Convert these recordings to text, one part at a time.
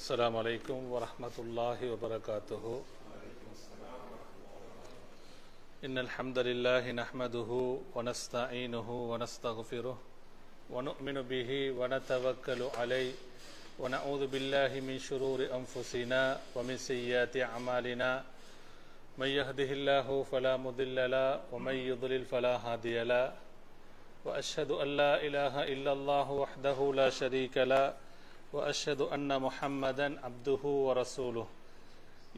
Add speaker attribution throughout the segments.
Speaker 1: السلام عليكم ورحمة الله وبركاته. إن الحمد لله نحمده ونستعينه ونستغفره ونؤمن به ونتوكل عليه ونعوذ بالله من شرور أنفسنا ومن سيئات أعمالنا من يهده الله فلا مضل له ومن يضلل فلا هادي له وأشهد أن لا إله إلا الله وحده لا شريك له وأشهد أن محمدا عبده ورسوله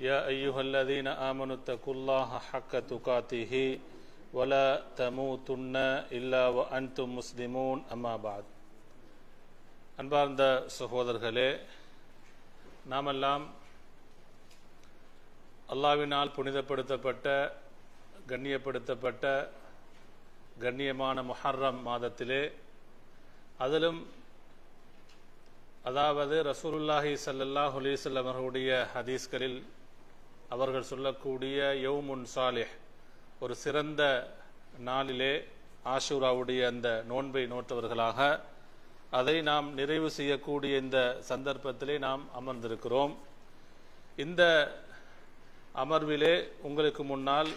Speaker 1: يا أيها الذين آمنوا اتقوا الله حق تقاته ولا تموتن إلا وأنتم مسلمون أما بعد. அன்பார்ந்த சகோதரர்களே, நாமெல்லாம் அல்லாஹ்வினால் புனிதப்படுத்தப்பட்ட கண்ணியப்படுத்தப்பட்ட கண்ணியமான முஹர்ரம் மாதத்திலே, அதிலும் அதாவது ரசூலுல்லாஹி ஸல்லல்லாஹு அலைஹி வஸல்லம் அவர்களுடைய ஹதீஸ்களில் அவர்கள் சொல்லக்கூடிய யௌமுன் சாலிஹ், ஒரு சிறந்த நாளிலே ஆஷூராவுடைய அந்த நோன்பை நோற்றவர்களாக அதை நாம் நிறைவு செய்யக்கூடிய இந்த சந்தர்ப்பத்திலே நாம் அமர்ந்திருக்கிறோம். இந்த அமர்விலே உங்களுக்கு முன்னால்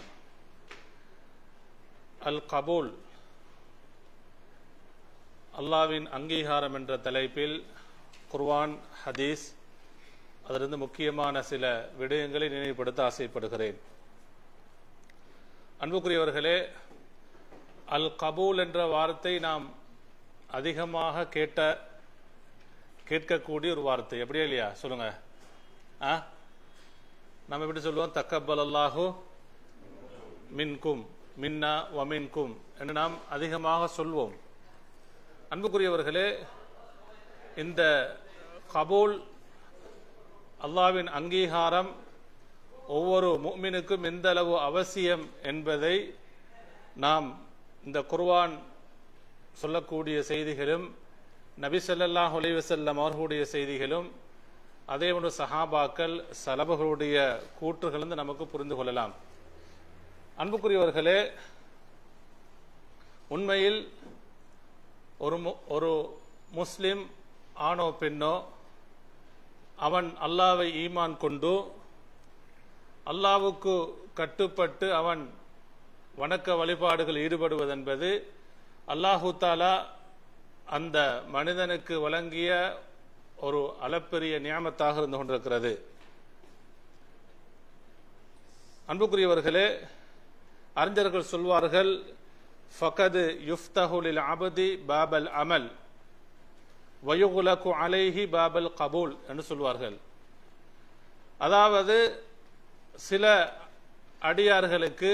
Speaker 1: அல் கபூல், அல்லாஹ்வின் அங்கீகாரம் என்ற தலைப்பில் குர்ஆன் ஹதீஸ், அதிலிருந்து முக்கியமான சில விடயங்களை நினைவுபடுத்த ஆசைப்படுகிறேன். அன்புக்குரியவர்களே, அல் கபூல் என்ற வார்த்தை நாம் அதிகமாக கேட்கக்கூடிய ஒரு வார்த்தை, எப்படியா இல்லையா? சொல்லுங்க. நம்ம எப்படி சொல்லுவோம்? தக்கபல் அல்லாஹு மின்கும் மின்னா வமின்கும் என்று நாம் அதிகமாக சொல்வோம். அன்புக்குரியவர்களே, இந்த கபூல், அல்லாஹ்வின் அங்கீகாரம் ஒவ்வொரு முஃமினுக்கும் எந்த அளவு அவசியம் என்பதை நாம் இந்த குர்ஆன் சொல்லக்கூடிய செய்திகளும், நபி ஸல்லல்லாஹு அலைஹி வஸல்லம் அவர்களுடைய செய்திகளும், அதே போன்று சஹாபாக்கள் சலபுகளுடைய கூற்றுகளிலிருந்து நமக்கு புரிந்து கொள்ளலாம். அன்புக்குரியவர்களே, உண்மையில் ஒரு முஸ்லிம் ஆணோ பெண்ணோ அவன் அல்லாஹ்வை ஈமான் கொண்டு அல்லாஹ்வுக்கு கட்டுப்பட்டு அவன் வணக்க வழிபாடுகள் ஈடுபடுவதென்பது அல்லாஹு தஆலா அந்த மனிதனுக்கு வழங்கிய ஒரு அளப்பெரிய நியாமத்தாக இருந்து கொண்டிருக்கிறது. அன்புக்குரியவர்களே, அறிஞர்கள் சொல்வார்கள், ஃபகது யுஃப்தஹு லில் அபதி பாபல் அமல் வயுகுலகு அலைஹி பாபல் கபூல் என்று சொல்வார்கள். அதாவது சில அடியார்களுக்கு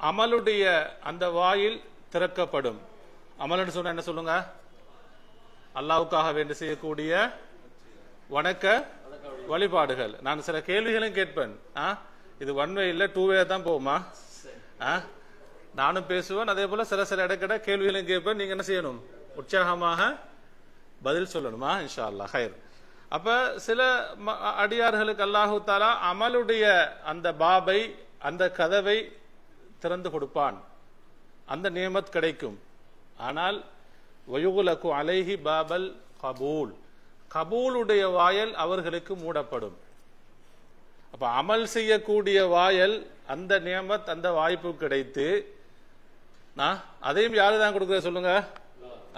Speaker 1: அமலுடைய அந்த வாயில் திறக்கப்படும். அமல் என்று சொன்ன என்ன சொல்லுங்க? அல்லாஹ்வுக்காக வேண்டி செய்யக்கூடிய வணக்க வழிபாடுகள். நான் சில கேள்விகளையும் கேட்பேன். இது ஒன் வே இல்லை, டூ வே தான் போகுமா? நானும் பேசுவேன், அதே போல சில இடக்கிட கேள்விகளையும் கேட்பேன். நீங்க என்ன செய்யணும்? உற்சாகமாக பதில் சொல்லணுமா? இன்ஷா அல்லாஹ் ஹைர். அப்ப சில அடியார்களுக்கு அல்லாஹு தஆலா அமலுடைய அந்த பாபை, அந்த கதவை திறந்து கொடுப்பான், அந்த நியமத் கிடைக்கும். ஆனால் வயுகுலகு அலைஹி பாபல் கபூல், கபூலுடைய வாயல் அவர்களுக்கு மூடப்படும். அப்ப அமல் செய்யக்கூடிய வாயல், அந்த நியமத், அந்த வாய்ப்பு கிடைத்து அதையும் யாரு தான் கொடுக்குற சொல்லுங்க?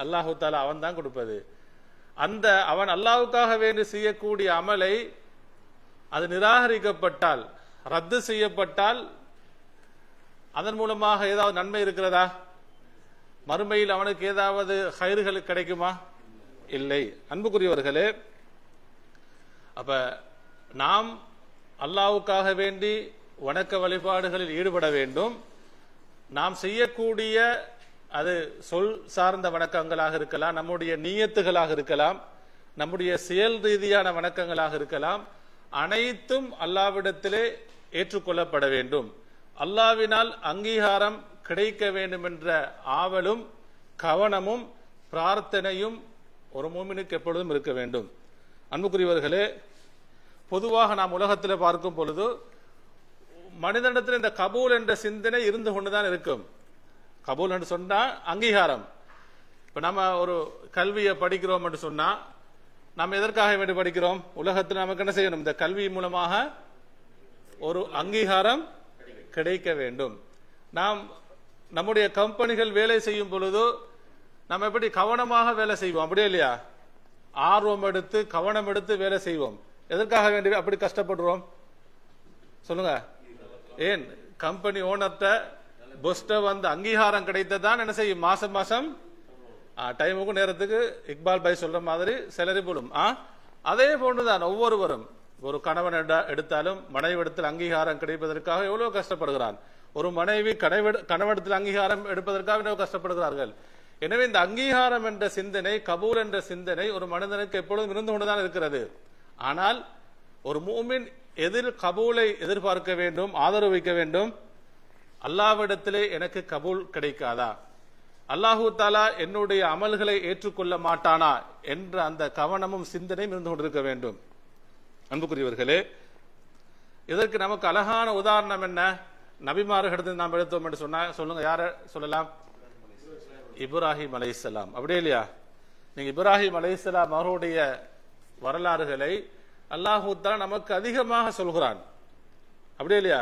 Speaker 1: அல்லாஹு தஆலா அவன் தான் கொடுப்பது. அந்த அவன் அல்லாஹ்வுக்காக வேண்டி செய்யக்கூடிய அமலை அது நிராகரிக்கப்பட்டால், ரத்து செய்யப்பட்டால், அதன் மூலமாக ஏதாவது நன்மை இருக்கிறதா? மறுமையில் அவனுக்கு ஏதாவது ஹைர்கள் கிடைக்குமா? இல்லை. அன்புக்குரியவர்களே, அப்ப நாம் அல்லாஹ்வுக்காக வேண்டி வணக்க வழிபாடுகளில் ஈடுபட வேண்டும். நாம் செய்யக்கூடிய அது சொல் சார்ந்த வணக்கங்களாக இருக்கலாம், நம்முடைய நியத்துகளாக இருக்கலாம், நம்முடைய செயல் ரீதியான வணக்கங்களாக இருக்கலாம். அனைத்தும் அல்லாஹ்விடத்திலே ஏற்றுக்கொள்ளப்பட வேண்டும். அல்லாஹ்வினால் அங்கீகாரம் கிடைக்க வேண்டும் என்ற ஆவலும் கவனமும் பிரார்த்தனையும் ஒரு முஃமினுக்கு எப்பொழுதும் இருக்க வேண்டும். அன்புக்குரியவர்களே, பொதுவாக நாம் உலகத்தில் பார்க்கும் பொழுது மனிதனிடத்தில் இந்த கபூல் என்ற சிந்தனை இருந்து கொண்டுதான் இருக்கும். கபூல் என்று சொன்னா அங்கீகாரம். இப்ப நம்ம ஒரு கல்வியை படிக்கிறோம் என்று சொன்னா நாம் எதற்காக வேண்டி படிக்கிறோம்? உலகத்தில் நமக்கு என்ன செய்யணும்? இந்த கல்வி மூலமாக ஒரு அங்கீகாரம் கிடைக்க வேண்டும். நாம் நம்முடைய கம்பெனிகள் வேலை செய்யும் பொழுது நம்ம எப்படி கவனமாக வேலை செய்வோம், அப்படியே இல்லையா? ஆர்வம் எடுத்து கவனம் எடுத்து வேலை செய்வோம். எதற்காக வேண்டி அப்படி கஷ்டப்படுறோம் சொல்லுங்க? ஏன்? கம்பெனி ஓனர்ட்ட பொஸ்ட வந்து அங்கீகாரம் கிடைத்ததான் என்ன செய்யும்? மாசம் மாசம் டைமுக்கு நேரத்துக்கு இக்பால் பாய் சொல்ற மாதிரி செலரி போடும். அதே போன்றுதான் ஒவ்வொருவரும். ஒரு கணவன் எடுத்தாலும் மனைவிடத்தில் அங்கீகாரம் கிடைப்பதற்காக எவ்வளவு கஷ்டப்படுகிறான். ஒரு மனைவி கணவனிடத்தில் அங்கீகாரம் எடுப்பதற்காக எவ்வளவு கஷ்டப்படுகிறார்கள். எனவே இந்த அங்கீகாரம் என்ற சிந்தனை, கபூல் என்ற சிந்தனை ஒரு மனிதனுக்கு எப்பொழுதும் இருந்து கொண்டுதான் இருக்கிறது. ஆனால் ஒரு மூமின் எதிர் கபூலை எதிர்பார்க்க வேண்டும், ஆதரவு வைக்க வேண்டும். அல்லாஹ்விடத்திலே எனக்கு கபூல் கிடைக்காதா, அல்லாஹு தாலா என்னுடைய அமல்களை ஏற்றுக்கொள்ள மாட்டானா என்ற அந்த கவனமும் சிந்தனையும் இருந்து கொண்டிருக்க வேண்டும். அன்புக்குரியவர்களே, இதற்கு நமக்கு அழகான உதாரணம் என்ன? நபிமார்களிடத்தில் நாம் எடுத்தோம் என்று சொன்னா சொல்லுங்க, யார சொல்லலாம்? இப்ராஹிம் அலைஹிஸ்ஸலாம், அப்படியே இல்லையா? நீங்க இப்ராஹிம் அலைஹிஸ்ஸலாம் அவருடைய வரலாறுகளை அல்லாஹு தஆலா நமக்கு அதிகமாக சொல்கிறான், அப்படியே இல்லையா?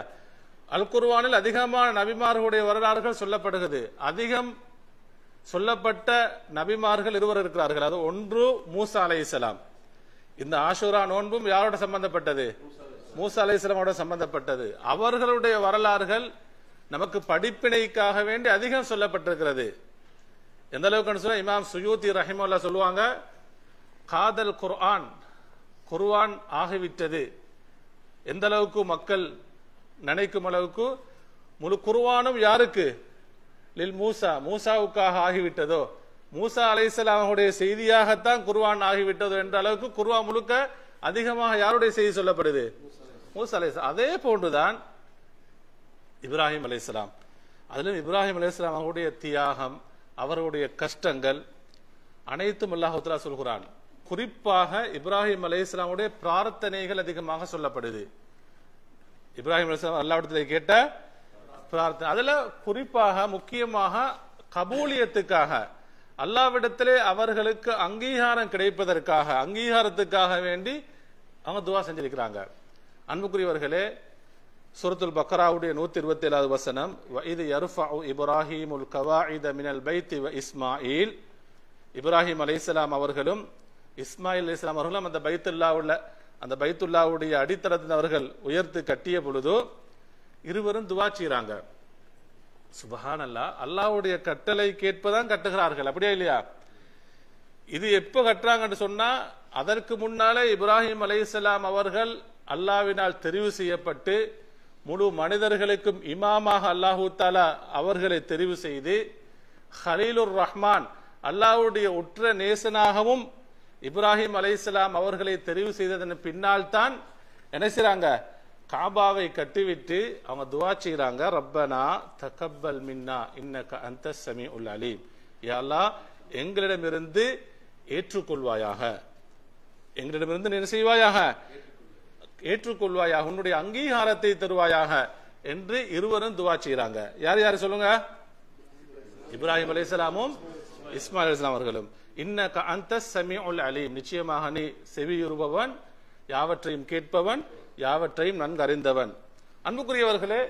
Speaker 1: அல் குர்ஆனில் அதிகமான நபிமார்களுடைய வரலாறுகள் சொல்லப்படுகிறது. அதிகம் சொல்லப்பட்ட நபிமார்கள் இருவர் இருக்கிறார்கள். அது ஒன்று மூசா அலைஹிஸ்ஸலாம். இந்த ஆஷூரா நோன்பும் யாரோட சம்பந்தப்பட்டது? மூசா அலைஹிஸ்ஸலாமோட சம்பந்தப்பட்டது. அவர்களுடைய வரலாறுகள் நமக்கு படிப்பினைக்காக வேண்டி அதிகம் சொல்லப்பட்டிருக்கிறது. எந்த அளவுக்கு சொன்னா, இமாம் சுயூத்தி ரஹிமஹுல்லாஹ் சொல்லுவாங்க, காதல் குர்ஆன், குர்ஆன் ஆகிவிட்டது. எந்த அளவுக்கு மக்கள் நினைக்கும் அளவுக்கு முழு குர்ஆனும் யாருக்கு? லில் மூசா, மூசாவுக்காக ஆகிவிட்டதோ, மூசா அலைஹிஸ்ஸலாமுடைய செய்தியாகத்தான் குர்ஆன் ஆகிவிட்டதோ என்ற அளவுக்கு குர்ஆன் முழுக்க அதிகமாக யாருடைய செய்தி சொல்லப்படுது? மூசா அலைஹிஸ்ஸலாம். அதே போன்றுதான் இப்ராஹிம் அலைஹிஸ்ஸலாம். அதிலும் இப்ராஹிம் அலைஹிஸ்ஸலாம் அவருடைய தியாகம், அவருடைய கஷ்டங்கள் அனைத்தும் அல்லாஹ் தஆலா சொல்கிறான். குறிப்பாக இப்ராஹிம் அலைஹிஸ்ஸலாமுடைய பிரார்த்தனைகள் அதிகமாக சொல்லப்படுது. இப்ராஹிம் அலைஹிஸ்ஸலாம் அல்லாஹ்விடத்திலே கேட்ட பிரார்த்தனை, அதுல குறிப்பாக முக்கியமாக கபூலியத்துக்காக, அல்லாஹ்விடத்திலே அவர்களுக்கு அங்கீகாரம் கிடைப்பதற்காக, அங்கீகாரத்துக்காக வேண்டி அவங்க துவா செஞ்சிருக்கிறாங்க. அன்புக்குரியவர்களே, சூரத்துல் பக்ராவுடைய 127வது வசனம், வஇது யர்ஃபஉ இப்ராஹீமுல் கவாயித மினல் பைத்தி வ இஸ்மாயில், இப்ராஹிம் அலைஹிஸ்ஸலாம் அவர்களும் இஸ்மாயில் அலைஹிஸ்ஸலாம் அவர்களும் அந்த பைத்துல்லாவுடைய அடித்தளத்தில் அவர்கள் உயர்த்து கட்டிய பொழுது இருவரும் துவா செய்றாங்க. சுப்ஹானல்லாஹ், அல்லாஹ்வுடைய கட்டளை கேட்பதான் கட்டுகிறார்கள், அப்படியே இல்லையா? இது எப்ப கட்டுறாங்கன்னு சொன்னா, அதற்கு முன்னாலே இப்ராஹிம் அலைஹிஸ்ஸலாம் அவர்கள் அல்லாஹ்வினால் தெரிவு செய்யப்பட்டு முழு மனிதர்களுக்கும் இமாமாக அல்லாஹு தஆலா அவர்களை தெரிவு செய்து ஹலீலுர் ரஹ்மான், அல்லாஹ்வுடைய உற்ற நேசனாகவும் இப்ராஹிம் அலைஹிஸ்ஸலாம் அவர்களை தெரிவு செய்ததன் பின்னால் தான் என்ன செய்றாங்க? காபாவை கட்டிவிட்டு அவங்க துவா செய்றாங்க, ரப்பனா தகப்பல் மின்னா இன்னக அன்தஸ் ஸமீஉல் அலீம், யா அல்லாஹ் எங்களிடமிருந்து ஏற்றுக்கொள்வாயாக, எங்களிடமிருந்து என்ன செய்வாயாக? ஏற்றுக்கொள்வாயாக, உன்னுடைய அங்கீகாரத்தை தருவாயாக என்று இருவரும் துவா செய்றாங்க. யார் யார் சொல்லுங்க? இப்ராஹிம் அலைஹிஸ்ஸலாமும் இஸ்மாயில் அலைஹிஸ்ஸலாம் அவர்களும். இன்னக அன்தஸ் ஸமீஉல் அலீம், நிச்சயமாக நீ செவியுறுபவன், யாவற்றையும் கேட்பவன், யாவற்றையும் நன்கு அறிந்தவன். அன்புக்குரியவர்களே,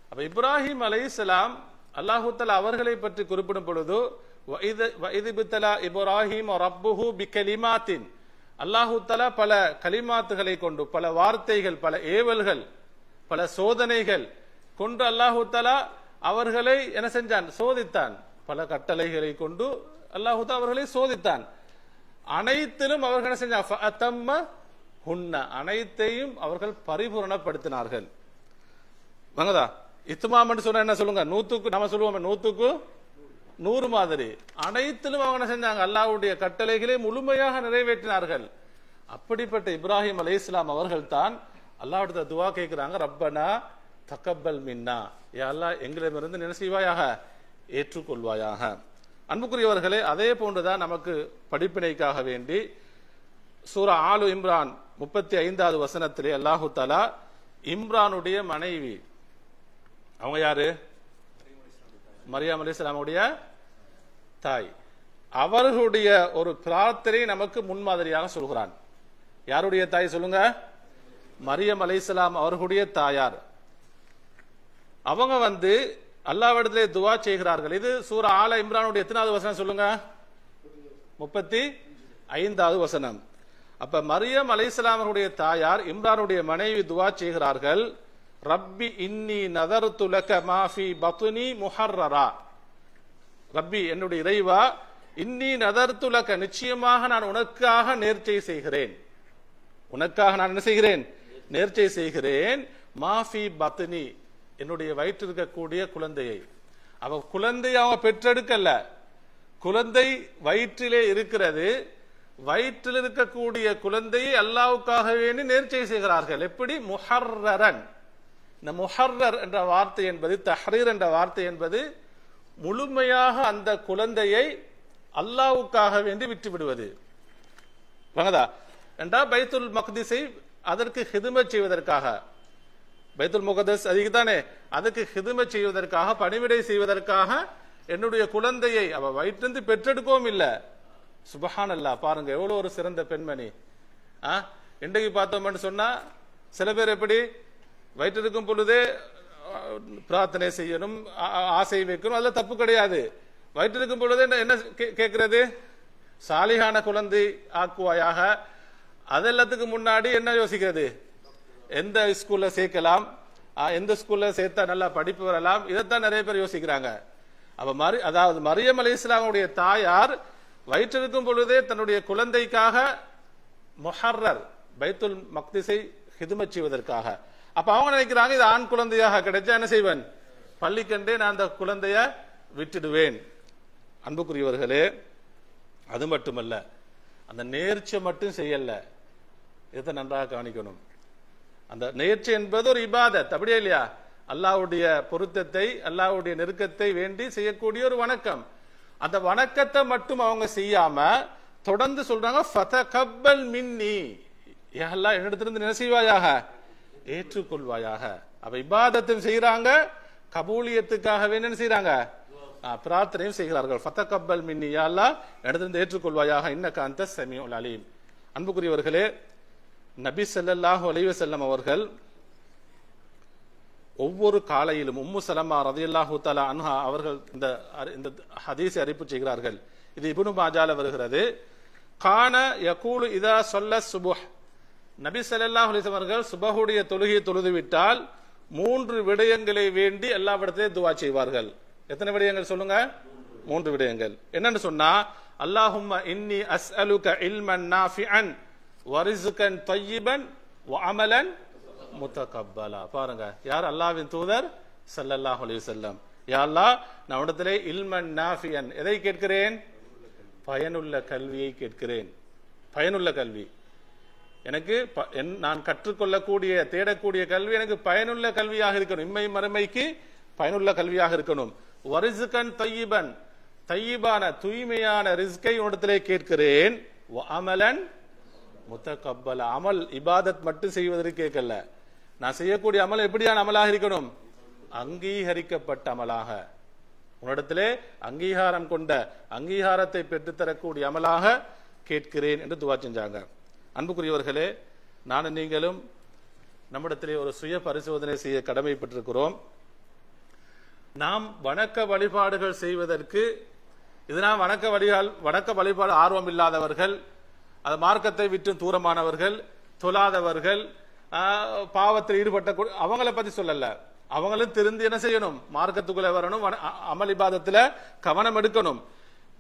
Speaker 1: அப்ப இப்ராஹிம் அலைஹிஸ்ஸலாம் அல்லாஹு தஆலா அவர்களை பற்றி குறிப்பிடும் பொழுது வஇது பித்தலா இப்ராஹிம் ரப்புஹு பிகலிமாத்தின், அல்லாஹு தஆலா பல கலிமாத்துகளை கொண்டு, பல வார்த்தைகள், பல ஏவல்கள், பல சோதனைகள் கொண்டு அல்லாஹு தஆலா அவர்களை என்ன செஞ்சான்? சோதித்தான். பல கட்டளைகளை கொண்டு அல்லாஹு தஆலா அவர்களை சோதித்தான். அனைத்திலும் அவர்கள் என்ன செஞ்சாங்க? ஃபஅத்தம்ம ஹுன்ன, அனைத்தையும் அவர்கள் பரிபூரணப்படுத்தினார்கள். வாங்கதா இத்மாம் என்று சொன்னா என்ன சொல்லுங்க? நூத்துக்கு நம்ம சொல்லுவோம் 100க்கு 100 மாதிரி. அனைத்திலும் அவங்க என்ன செஞ்சாங்க? அல்லாஹ்வுடைய கட்டளைகளை முழுமையாக நிறைவேற்றினார்கள். அப்படிப்பட்ட இப்ராஹிம் அலைஹிஸ்ஸலாம் அவர்கள் தான் அல்லாஹ்விடத்தில் துவா கேட்கிறாங்க, ரப்பனா தகப்பல் மின்னா, யா அல்லாஹ் எங்களிடமிருந்து என்ன செய்வாயாக? ஏற்றுக்கொள்வாயாக. அன்புக்குரியவர்களே, அதே போன்றுதான் நமக்கு படிப்பினைக்காக வேண்டி சூரா ஆலு இம்ரான் 35வது வசனத்திலே அல்லாஹு தஆலா இம்ரானுடைய மனைவி, அவங்க யாரு? மரியம் அலைஹிஸ்ஸலாமுடைய தாய். அவர்களுடைய ஒரு பிரார்த்தனை நமக்கு முன்மாதிரியாக சொல்கிறான். யாருடைய தாய் சொல்லுங்க? மரியம் அலைஹிஸ்ஸலாம் அவர்களுடைய தாயார். அவங்க அல்லாஹ்விடத்திலே துஆ செய்கிறார்கள். இது சூரா ஆல இம்ரானுடைய எத்தனாவது வசனம் சொல்லுங்க? 35வது வசனம். அப்ப மரியம் அலைஹிஸ்ஸலாம் அவர்களுடைய தாயார் இம்ரானுடைய மனைவி துஆ செய்கிறார்கள். ரப்பி இன்னி நதர்து லக மா ஃபீ பத்னி முஹர்ரரா. ரப்பி என்னுடைய இறைவா, இன்னி நதர்து லக நிச்சயமாக நான் உனக்காக நேர்ச்சை செய்கிறேன். உனக்காக நான் என்ன செய்கிறேன்? நேர்ச்சை செய்கிறேன். மா ஃபீ பத்னி என்னுடைய வயிற்றில் இருக்கக்கூடிய குழந்தையை. அவ குழந்தையை அவங்க பெற்றெடுக்கல, குழந்தை வயிற்றிலே இருக்கிறது. வயிற்றில் இருக்கக்கூடிய குழந்தையை அல்லாஹ்வுக்காக வேண்டி நேர்ச்சை செய்கிறார்கள். எப்படி? முஹர்ரரன். இந்த முஹர்ரர் என்ற வார்த்தை என்பது, தஹ்ரீர் என்ற வார்த்தை என்பது முழுமையாக அந்த குழந்தையை அல்லாஹ்வுக்காக வேண்டி விட்டு விடுவது. என்றா பைத்துல் மக்திஸை அதற்கு ஹிதுமத் செய்வதற்காக, பைத்துல் முகத்தஸ் அதுக்கு தானே, அதுக்கு ஹிதுமத் செய்வதற்காக, பணிவிடை செய்வதற்காக என்னுடைய குழந்தையை அவ வயிற்றிலிருந்து பெற்றெடுக்கவும் இல்லை. சுபஹானல்லாஹ், பாருங்க எவ்வளவு ஒரு சிறந்த பெண்மணி. இன்றைக்கு பார்த்தோம்னு சொன்னா சில பேர் எப்படி வயிற்றிருக்கும் பொழுதே பிரார்த்தனை செய்யணும், ஆசை வைக்கணும், அதெல்லாம் தப்பு கிடையாது. வயிற்றிருக்கும் பொழுதே என்ன கேட்கிறது? சாலிகான குழந்தை ஆக்குவாயாக. அதெல்லாத்துக்கு முன்னாடி என்ன யோசிக்கிறது? எந்த ஸ்கூல்ல சேர்க்கலாம், எந்த ஸ்கூல்ல சேர்த்தா நல்லா படிப்பு வரலாம், இதைத்தான் நிறைய பேர் யோசிக்கிறாங்க. அப்ப அதாவது மரியம் அலைஹிஸ்ஸலாமுடைய தாயார் வயிற்றிருக்கும் பொழுதே தன்னுடைய குழந்தைக்காக முஹர்ரர் பைத்துல் மக்திஸை ஹிதுமத் செய்வதற்காக. அப்ப அவங்க நினைக்கிறாங்க, இது ஆண் குழந்தையாக கிடைச்சா என்ன செய்வேன்? பள்ளிக்கண்டே நான் அந்த குழந்தைய விட்டுடுவேன். அன்புக்குரியவர்களே, அது மட்டுமல்ல, அந்த நேர்ச்சை மட்டும் செய்யல. இதை நன்றாக கவனிக்கணும். அந்த நேர்ச்சை என்பது ஒரு இபாதத், அப்படியே இல்லையா? அல்லாஹ்வுடைய பொருத்தத்தை, அல்லாஹ்வுடைய நெருக்கத்தை வேண்டி செய்யக்கூடிய ஒரு வணக்கம். அந்த வணக்கத்தை மட்டும் அவங்க செய்யாம தொடர்ந்து சொல்றாங்க, ஃபதகப்பல் மின்னி, யா அல்லாஹ் என்னிடத்திலிருந்து என்ன செய்வாயாக? ஏற்றுக்கொள்வாயாக. அப்ப இபாதத்தும் செய்யறாங்க, கபூலியத்துக்காக என்ன செய்யறாங்க? பிரார்த்தனையும் செய்கிறார்கள். ஃபதகப்பல் மின்னி, யா அல்லாஹ் என்னிடத்திலிருந்து ஏற்றுக்கொள்வாயாக, இன்னக அன்த ஸமீஉல் அலீம். அன்புக்குரியவர்களே, நபி ஸல்லல்லாஹு அலைஹி வஸல்லம் அவர்கள் ஒவ்வொரு காலையிலும் உம்மு சலமா ரலியல்லாஹு தஆலா அன்ஹா அவர்கள் இந்த ஹதீஸை அறிவிப்பு செய்கிறார்கள். இது இப்னு மாஜால வருகிறது. கான யகூலு இதா ஸல்ல சுபஹ், நபி ஸல்லல்லாஹு அலைஹி வஸல்லம் அவர்கள் சுபஹுடைய தொழுகையை தொழுதுவிட்டால் 3 விடயங்களை வேண்டி அல்லாஹ்விடத்திலே துஆ செய்வார்கள். எத்தனை விடயங்கள் சொல்லுங்க? 3 விடயங்கள். என்னன்னு சொன்னா, அல்லாஹும்ம இன்னி அஸ்அலுக இல்மன் நாஃபிஅன் வரிஸ்கன் தய்யிபன் வஅமலன் முத்தகப்பலா. பாருங்க, யார்? அல்லாஹ்வின் தூதர் ஸல்லல்லாஹு அலைஹி வஸல்லம். யா அல்லாஹ், நான் உன்னிடத்திலே இல்மன் நாஃபியன், எதை கேட்கிறேன்? பயனுள்ள கல்வியை கேட்கிறேன். பயனுள்ள கல்வி எனக்கு, நான் கற்றுக்கொள்ளக்கூடிய தேடக்கூடிய கல்வி எனக்கு பயனுள்ள கல்வியாக இருக்கணும். இம்மை மறுமைக்கு பயனுள்ள கல்வியாக இருக்கணும். வரிஸ்கன் தய்யிபன், தய்யிபான தூய்மையான ரிஸ்கை உன்னிடத்திலே கேட்கிறேன். வஅமலன் முத்தகப்பல, அமல் இபாதத் மட்டும் செய்வதற்கு கேட்கல. நான் செய்யக்கூடிய அமல் எப்படியான அமலாக இருக்கணும்? அங்கீகரிக்கப்பட்ட அமலாக, உன்னிடத்திலே அங்கீகாரம் கொண்ட, அங்கீகாரத்தை பெற்றுத்தரக்கூடிய அமலாக கேட்கிறேன் என்று துஆ செஞ்சாங்க. அன்புக்குரியவர்களே, நானும் நீங்களும் நம்மிடத்திலே ஒரு சுய பரிசோதனை செய்ய கடமைப்பட்டிருக்கிறோம். நாம் வணக்க வழிபாடுகள் செய்வதற்கு, இதனால் வணக்க வழிபாடு ஆர்வம் இல்லாதவர்கள், அது மார்க்கத்தை விட்டு தூரமானவர்கள், தொழாதவர்கள், பாவத்தில் ஈடுபட்ட அவங்கள பத்தி சொல்லல. அவங்களும் திருந்து என்ன செய்யணும்? மார்க்கத்துக்குள்ள வரணும், அமல் இபாதத்துல கவனம் எடுக்கணும்.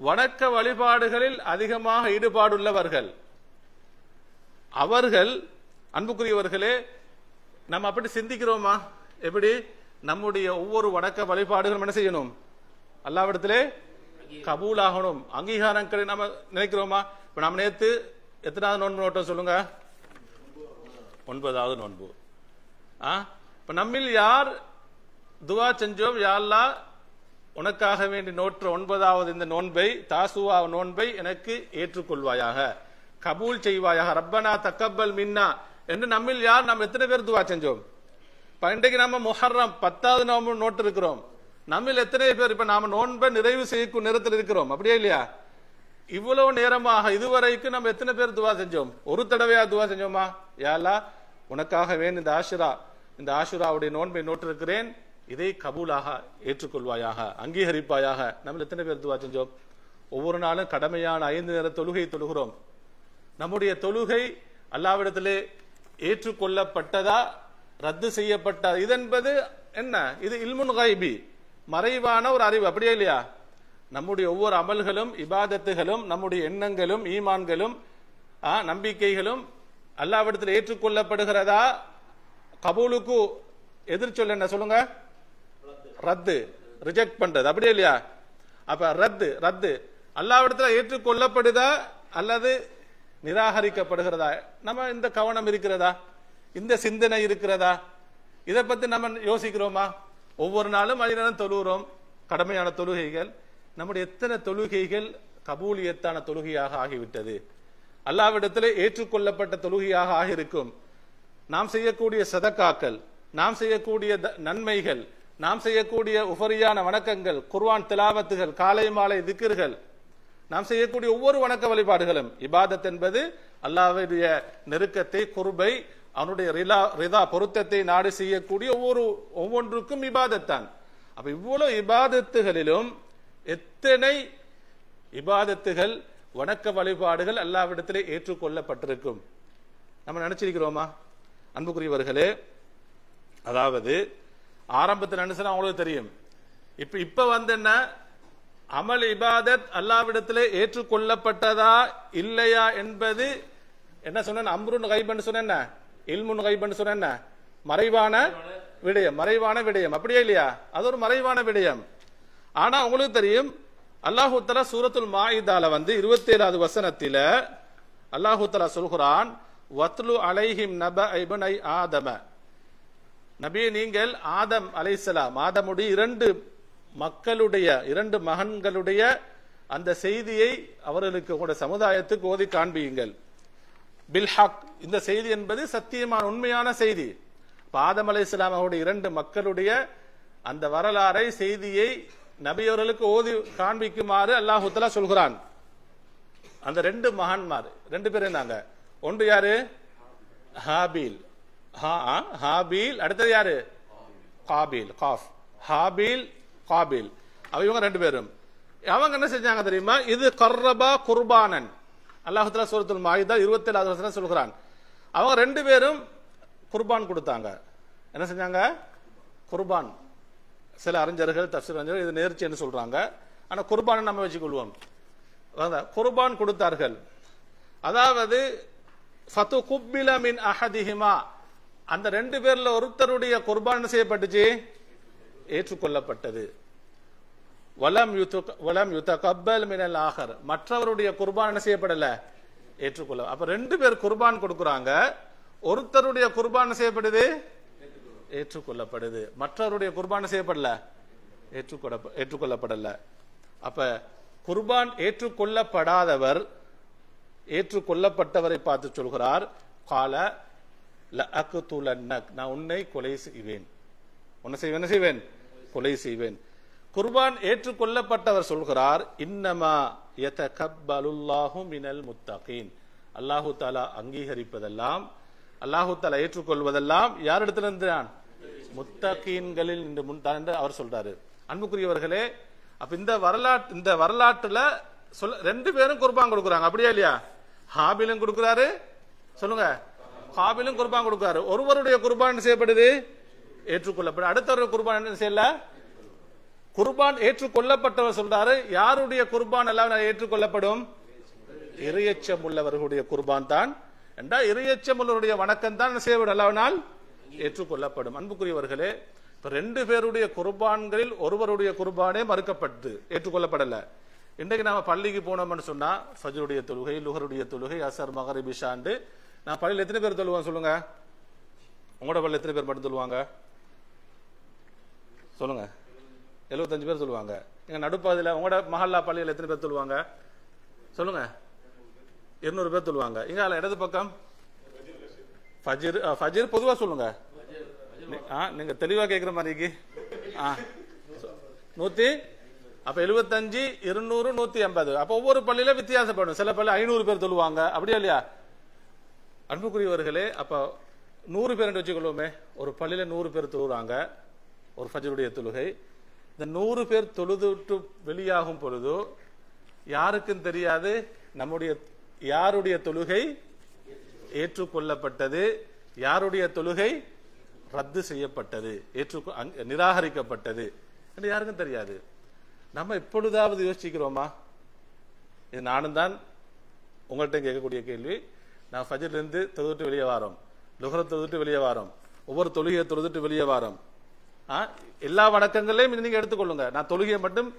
Speaker 1: வணக்க வழிபாடுகளில் அதிகமாக ஈடுபாடுள்ளவர்கள் அவர்கள், அன்புக்குரியவர்களே, நம்ம அப்படி சிந்திக்கிறோமா? எப்படி நம்முடைய ஒவ்வொரு வணக்க வழிபாடுகளும் என்ன செய்யணும்? அல்லாஹ்விடத்திலே கபூலாகணும், அங்கீகாரம் நம்ம நினைக்கிறோமா? இப்ப நம்ம நேத்து எத்தனாவது நோன்பு நோட்டோம் சொல்லுங்க? 9வது நோன்பு. இப்ப நம்மில் யார் துஆ செஞ்சோம், யா அல்லாஹ் உனக்காக வேண்டி நோற்ற 9வது இந்த நோன்பை, தாசுவா நோன்பை எனக்கு ஏற்றுக்கொள்வாயாக, கபூல் செய்வாயாக, ரப்பனா தக்கப்பல் மின்னா என்று நம்மில் யார், நாம் எத்தனை பேர் துஆ செஞ்சோம்? இன்றைக்கு நம்ம முஹர்ரம் 10வது நோன்பு நோட்டு இருக்கிறோம். நம்மில் எத்தனை பேர் இப்ப நாம நோன்பை நிறைவு செய்யும் நேரத்தில் இருக்கிறோம்? அப்படியே இல்லையா? இவ்வளவு நேரமாக இதுவரைக்கும் நம்ம எத்தனை பேர் துவா செஞ்சோம்? ஒரு தடவையா துவா செஞ்சோமா? யா அல்லாஹ், உனக்காக வேணும் இந்த ஆஷுராவுடைய நோன்பை நோட்டிருக்கிறேன், இதை கபூலாக ஏற்றுக்கொள்வாயாக, அங்கீகரிப்பாயாக. நம்ம எத்தனை பேர் துவா செஞ்சோம்? ஒவ்வொரு நாளும் கடமையான 5 நேர தொழுகை தொழுகிறோம். நம்முடைய தொழுகை அல்லாஹ்விடத்திலே ஏற்றுக்கொள்ளப்பட்டதா ரத்து செய்யப்பட்டதா? இதென்பது என்ன? இது இல்முன் கைபி, மறைவான ஒரு அறிவு, அப்படியே இல்லையா? நம்முடைய ஒவ்வொரு அமல்களும் இபாதத்துகளும் நம்முடைய எண்ணங்களும் ஈமான்களும் நம்பிக்கைகளும் அல்லாஹ்விடத்தில் ஏற்றுக்கொள்ளப்படுகிறதா? கபூலுக்கு எதிர்ச்சொல் என்ன சொல்லுங்க? ரத்து, ரிஜெக்ட் பண்றது, அப்படியே இல்லையா? அப்ப ரத்து அல்லாஹ்விடத்தில் ஏற்றுக்கொள்ளப்படுதா அல்லது நிராகரிக்கப்படுகிறதா? நம்ம இந்த கவனம் இருக்கிறதா? இந்த சிந்தனை இருக்கிறதா? இதை பத்தி நம்ம யோசிக்கிறோமா? ஒவ்வொரு நாளும் 5 நேரம் தொழுகிறோம், கடமையான தொழுகைகள். நம்முடைய எத்தனை தொழுகைகள் கபூலியத்தான தொழுகையாக ஆகிவிட்டது? அல்லாஹ்விடத்திலே ஏற்றுக்கொள்ளப்பட்ட தொழுகையாக ஆகியிருக்கும். நாம் செய்யக்கூடிய சதக்காக்கள், நாம் செய்யக்கூடிய நன்மைகள், நாம் செய்யக்கூடிய உஃபரியான வணக்கங்கள், குர்ஆன் திலாவத்துகள், காலை மாலை திக்ர்கள், நாம் செய்யக்கூடிய ஒவ்வொரு வணக்க வழிபாடுகளும் இபாதத் என்பது அல்லாஹ்வுடைய நெருக்கத்தை, குர்பை, அவனுடைய ரிதா பொருத்தத்தை நாடு செய்யக்கூடிய ஒவ்வொன்றுக்கும் இபாதத் தான். அப்ப இவ்வளவு இபாதத்துகளிலும் எத்தனை இபாதத்துகள், வணக்க வழிபாடுகள் அல்லாஹ்விடத்திலே ஏற்றுக்கொள்ளப்பட்டிருக்கும்? நம்ம நினைச்சிருக்கிறோமா? அன்புக்குரியவர்களே, அதாவது ஆரம்பத்தில் நினைச்சா அவங்களுக்கு தெரியும். இப்ப என்ன அமல் இபாதத் அல்லாஹ்விடத்திலே ஏற்றுக்கொள்ளப்பட்டதா இல்லையா என்பது என்ன சொன்ன? அம்ருன் கைபன் சொன்ன, இல்முன் கைபன் சொன்ன, மறைவான விடயம், அப்படியே இல்லையா? அது ஒரு மறைவான விடயம். ஆனா உங்களுக்கு தெரியும், அல்லாஹு தஆலா சூரத்துல் மாஇதால 27வது வசனத்தில அல்லாஹு தஆலா சொல்கிறான், வத்லு அலைஹிம் நப இப்னை ஆதம. நபியே, நீங்கள் ஆதம் அலைஹிஸ்ஸலாம், ஆதமுடைய 2 மக்களுடைய 2 மகன்களுடைய அந்த செய்தியை அவர்களுக்கு உங்களுடைய சமுதாயத்துக்கு ஓதி காண்பியுங்கள். பில்ஹக், இந்த செய்தி என்பது சத்தியமான உண்மையான செய்தி. ஆதம் அலைஹிஸ்ஸலாம் அவருடைய 2 மக்களுடைய அந்த வரலாறை, செய்தியை நபியவர்களுக்கு ஓதி காண்பிக்குமாறு அல்லாஹு தஆலா சொல்கிறான். அந்த 2 மகன்மார் 2 பேர் இருந்தாங்க. ஒன்று யாரு? ஹாபீல். ஹாபீல். அடுத்தது யாரு? காபீல். காஃப். ஹாபீல், காபீல். இவங்க 2 பேரும் அவங்க என்ன செஞ்சாங்க தெரியுமா? இது கர்ரபா குர்பானன். அல்லாஹ் தஆலா சூரத்துல் மாஇதா 27வது வசனம் சொல்கிறான், அவங்க 2 பேரும் குர்பான் கொடுத்தாங்க. என்ன செஞ்சாங்க? குர்பான். சில அறிஞர்கள், தஃப்சீர் அறிஞர்கள் இது நேர்ச்சி என்று சொல்றாங்க. ஆனா குர்பானை நம்ம வச்சுக்கொள்வோம். குர்பான் கொடுத்தார்கள். அதாவது ஃபது குப்பில மின் அஹதிஹிமா, அந்த 2 பேர்ல ஒருத்தருடைய குர்பான் செய்யப்பட்டுச்சு, ஏற்றுக்கொள்ளப்பட்டது. வலம் யுதகப்பல் மினல் ஆகர், மற்றவருடைய குர்பான் செய்யப்படல, ஏற்றுக்கொள்ள. அப்ப 2 பேர் குர்பான் கொடுக்கறாங்க, ஒருத்தருடைய குர்பான் செய்யப்படுது, ஏற்றுக்கொள்ளப்படுது. மற்றவருடைய குர்பான் செய்யப்படல, ஏற்றுக்கொள்ளப்படல. அப்ப குர்பான் ஏற்றுக்கொள்ளப்படாதவர் ஏற்றுக்கொள்ளப்பட்டவரை பார்த்து சொல்கிறார், கால லஅக்துலன்னக், நான் உன்னை கொலை செய்வேன். என்ன செய்வேன்? கொலை செய்வேன். குர்பான் ஏற்றுக்கொள்ளப்பட்டவர் சொல்கிறார், இன்னமா யதகப்பலுல்லாஹு மினல் முத்தகீன், அல்லாஹு தஆலா அங்கீகரிப்பதெல்லாம், அல்லாஹு தஆலா ஏற்றுக்கொள்வதெல்லாம் யாரிடத்திலிருந்து? முத்தகீன்களில் என்று அவர் சொல்றாரு. அன்புக்குரியவர்களே, அப்ப இந்த வரலாற்றுல 2 பேரும் குர்பான் கொடுக்குறாங்க, அப்படியா இல்லையா? ஹாபிலும் கொடுக்கிறாரு, சொல்லுங்க, ஹாபிலும் குர்பான் கொடுக்கிறாரு. ஒருவருடைய குர்பான் செய்யப்படுது, ஏற்றுக்கொள்ளப்படும். அடுத்தவருடைய குர்பான் என்ன செய்யல? குர்பான் ஏற்றுக்கொள்ளப்பட்டவர் சொல்றாரு, யாருடைய குர்பான் எல்லாம் ஏற்றுக்கொள்ளப்படும்? இறையச்சம் உள்ளவர்களுடைய குர்பான் தான். என்றா இறையச்சம் உள்ளவருடைய வணக்கம் தான் செய்யப்படும், அல்லாஹ்வினால் ஏற்றுக்கொள்ளப்படும். அன்புக்குரியவர்களே, 2 பேருடைய குர்பான்களில் ஒருவருடைய குர்பானே மறுக்கப்பட்டு ஏற்றுக்கொள்ளப்படல. இன்றைக்கு நாம பள்ளிக்கு போனோம்னு சொன்னா ஃபஜ்ருடைய தொழுகை, லுஹருடைய தொழுகை, அசர், மகரிப், இஷாண்டு, நான் பள்ளியில் எத்தனை பேர் தொழுவாங்க சொல்லுங்க? உங்களோட பள்ளியில் எத்தனை பேர் மட்டும் தொழுவாங்க சொல்லுங்க? 75 பேர் சொல்லுவாங்க. நீங்க நடுப்பாதையில் உங்களோட மஹல்லா பள்ளியில் எத்தனை பேர் சொல்லுவாங்க சொல்லுங்க? 200 பேர் சொல்லுவாங்க. இங்க இடது பக்கம் ஃபஜ்ர் பொதுவா சொல்லுங்க. நீங்க தெளிவா கேட்கிற மாதிரி 100 அப்ப 75, 200, 150. அப்ப ஒவ்வொரு பள்ளியில வித்தியாசப்படும். சில பள்ளி 500 பேர் தொழுவாங்க, அப்படியா இல்லையா? அன்புக்குரியவர்களே, அப்ப 100 பேர் வச்சுக்கொள்வோமே, ஒரு பள்ளியில 100 பேர் தொழுறாங்க ஒரு ஃபஜ்ருடைய தொழுகை. இந்த 100 பேர் தொழுதுட்டு வெளியாகும் பொழுது யாருக்கும் தெரியாது நம்முடைய யாருடைய தொழுகை ஏற்றுக்கொள்ளப்பட்டது, யாருடைய தொழுகை ரத்து செய்யப்பட்டது, நிராகரிக்கப்பட்டது என்று யாருக்கும் தெரியாது. நம்ம எப்பொழுதாவது யோசிக்கிறோமா? இது நானும் தான் உங்கள்கிட்ட கேட்கக்கூடிய கேள்வி. நான் ஃபஜ்ர்ல இருந்து தொழுதுட்டு வெளியே வாரோம், லுஹர் தொழுதுட்டு வெளியே வாரோம், ஒவ்வொரு தொழுகையை தொழுதுட்டு வெளியே வாரோம். எல்லா வணக்கங்களையும் நீங்க எடுத்துக்கொள்ளுங்க, நான் தொழுகையை மட்டும்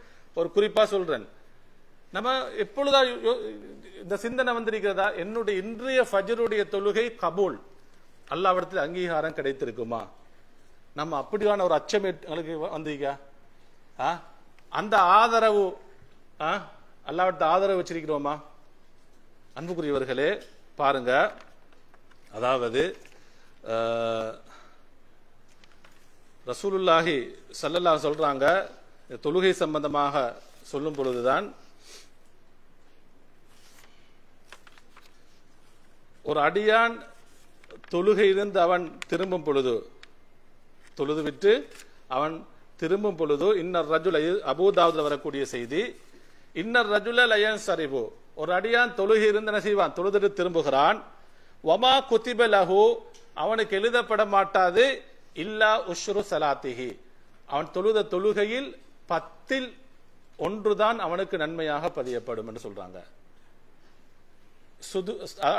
Speaker 1: ஒரு குறிப்பா சொல்றேன். நம்ம எப்பொழுதா இந்த சிந்தனை வந்திருக்கிறதா, என்னுடைய இன்றைய ஃபஜ்ருடைய தொழுகை கபூல், அல்லாஹ்விடத்தில் அங்கீகாரம் கிடைத்திருக்குமா? நம்ம அப்படியான ஒரு அச்சம் எங்களுக்கு வந்தீங்க. அந்த ஆதரவு அல்லாஹ்விடத்தில் ஆதரவு வச்சிருக்கிறோமா? அன்புக்குரியவர்களே பாருங்க, அதாவது ரசூலுல்லாஹி ஸல்லல்லாஹு சொல்றாங்க, தொழுகை சம்பந்தமாக சொல்லும் பொழுதுதான், ஒரு அடியான் தொழுகையிலிருந்து அவன் திரும்பும் பொழுது, தொழுது விட்டு அவன் திரும்பும் பொழுது, இன்னர் ரஜுல, அபூதாவுதுல வரக்கூடிய செய்தி, இன்னர் ரஜுல லயன் சரிபு, ஒரு அடியான் தொழுகையிலிருந்து என்ன செய்வான், தொழுதுட்டு திரும்புகிறான். வமா குதிப லஹு, அவனுக்கு எழுதப்பட மாட்டாது, இல்லா உஷ்ரு சலாத்திஹி, அவன் தொழுத தொழுகையில் 10ல் 1 தான் அவனுக்கு நன்மையாக பதியப்படும் என்று சொல்றாங்க.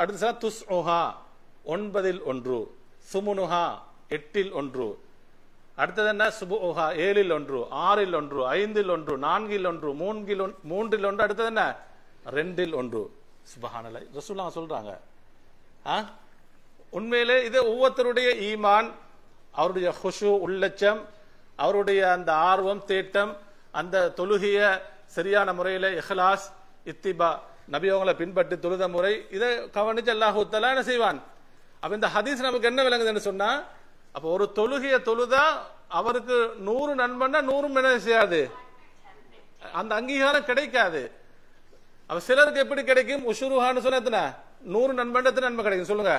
Speaker 1: அடுத்த துஸ்உஹா 9ல் 1, சுமுனுஹா 8ல் 1, அடுத்தது என்ன, சுபுஹா 7ல் 1, 6ல் 1, 5ல் 1, 4ல் 1, 3ல் 1, அடுத்தது என்ன, 2ல் 1. சுப்ஹானல்லாஹ், ரசூலுல்லாஹ் சொல்றாங்க. உண்மையிலே இது ஒவ்வொருத்தருடைய ஈமான், அவருடைய ஹுஷு உள்ளச்சம், அவருடைய அந்த ஆர்வம் தேட்டம், அந்த தொழுகைய சரியான முறையில இஹ்லாஸ் இத்திபா நபி அவங்களை பின்பற்றி தொழுத முறை, இதை கவனிச்சு அல்லாஹ் தஆலா என்ன செய்வான். அப்ப இந்த ஹதீஸ் நமக்கு என்ன விளங்குதுன்னு சொன்னா, அப்ப ஒரு தொழுகைய தொழுதா அவருக்கு 100 நன்மைன்னா 100 என்ன செய்யாது, அந்த அங்கீகாரம் கிடைக்காது. அப்ப சிலருக்கு எப்படி கிடைக்கும், உஷுருஹான்னு சொன்ன எத்தனை, 100 நன்மை எத்தனை நன்மை கிடைக்கும் சொல்லுங்க?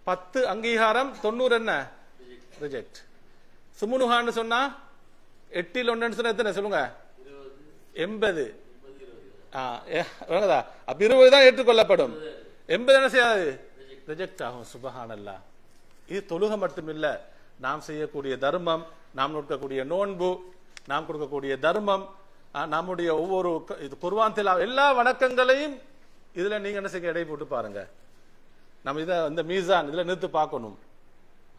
Speaker 1: 10 அங்கீகாரம், 90 என்ன ரிஜெக்ட். சுமுனுஹான்னு சொன்னா 8ல் 1 சொன்னா எத்தனை சொல்லுங்க? 80. அப்ப 20 தான் ஏற்றுக்கொள்ளப்படும், 80 என்ன செய்யாது, ரிஜெக்ட் ஆகும். சுப்ஹானல்லாஹ். இது தொழுகை மட்டுமில்ல, நாம் செய்யக்கூடிய தர்மம், நாம் நோக்கக்கூடிய நோன்பு, நாம் கொடுக்கக்கூடிய தர்மம், நம்முடைய ஒவ்வொரு குர்ஆன் திலாவத், எல்லா வணக்கங்களையும் இதுல நீங்க என்ன செய்ய, எடை போட்டு பாருங்க. நம்ம இதை இந்த மீசான் இதுல நிறுத்து பார்க்கணும்.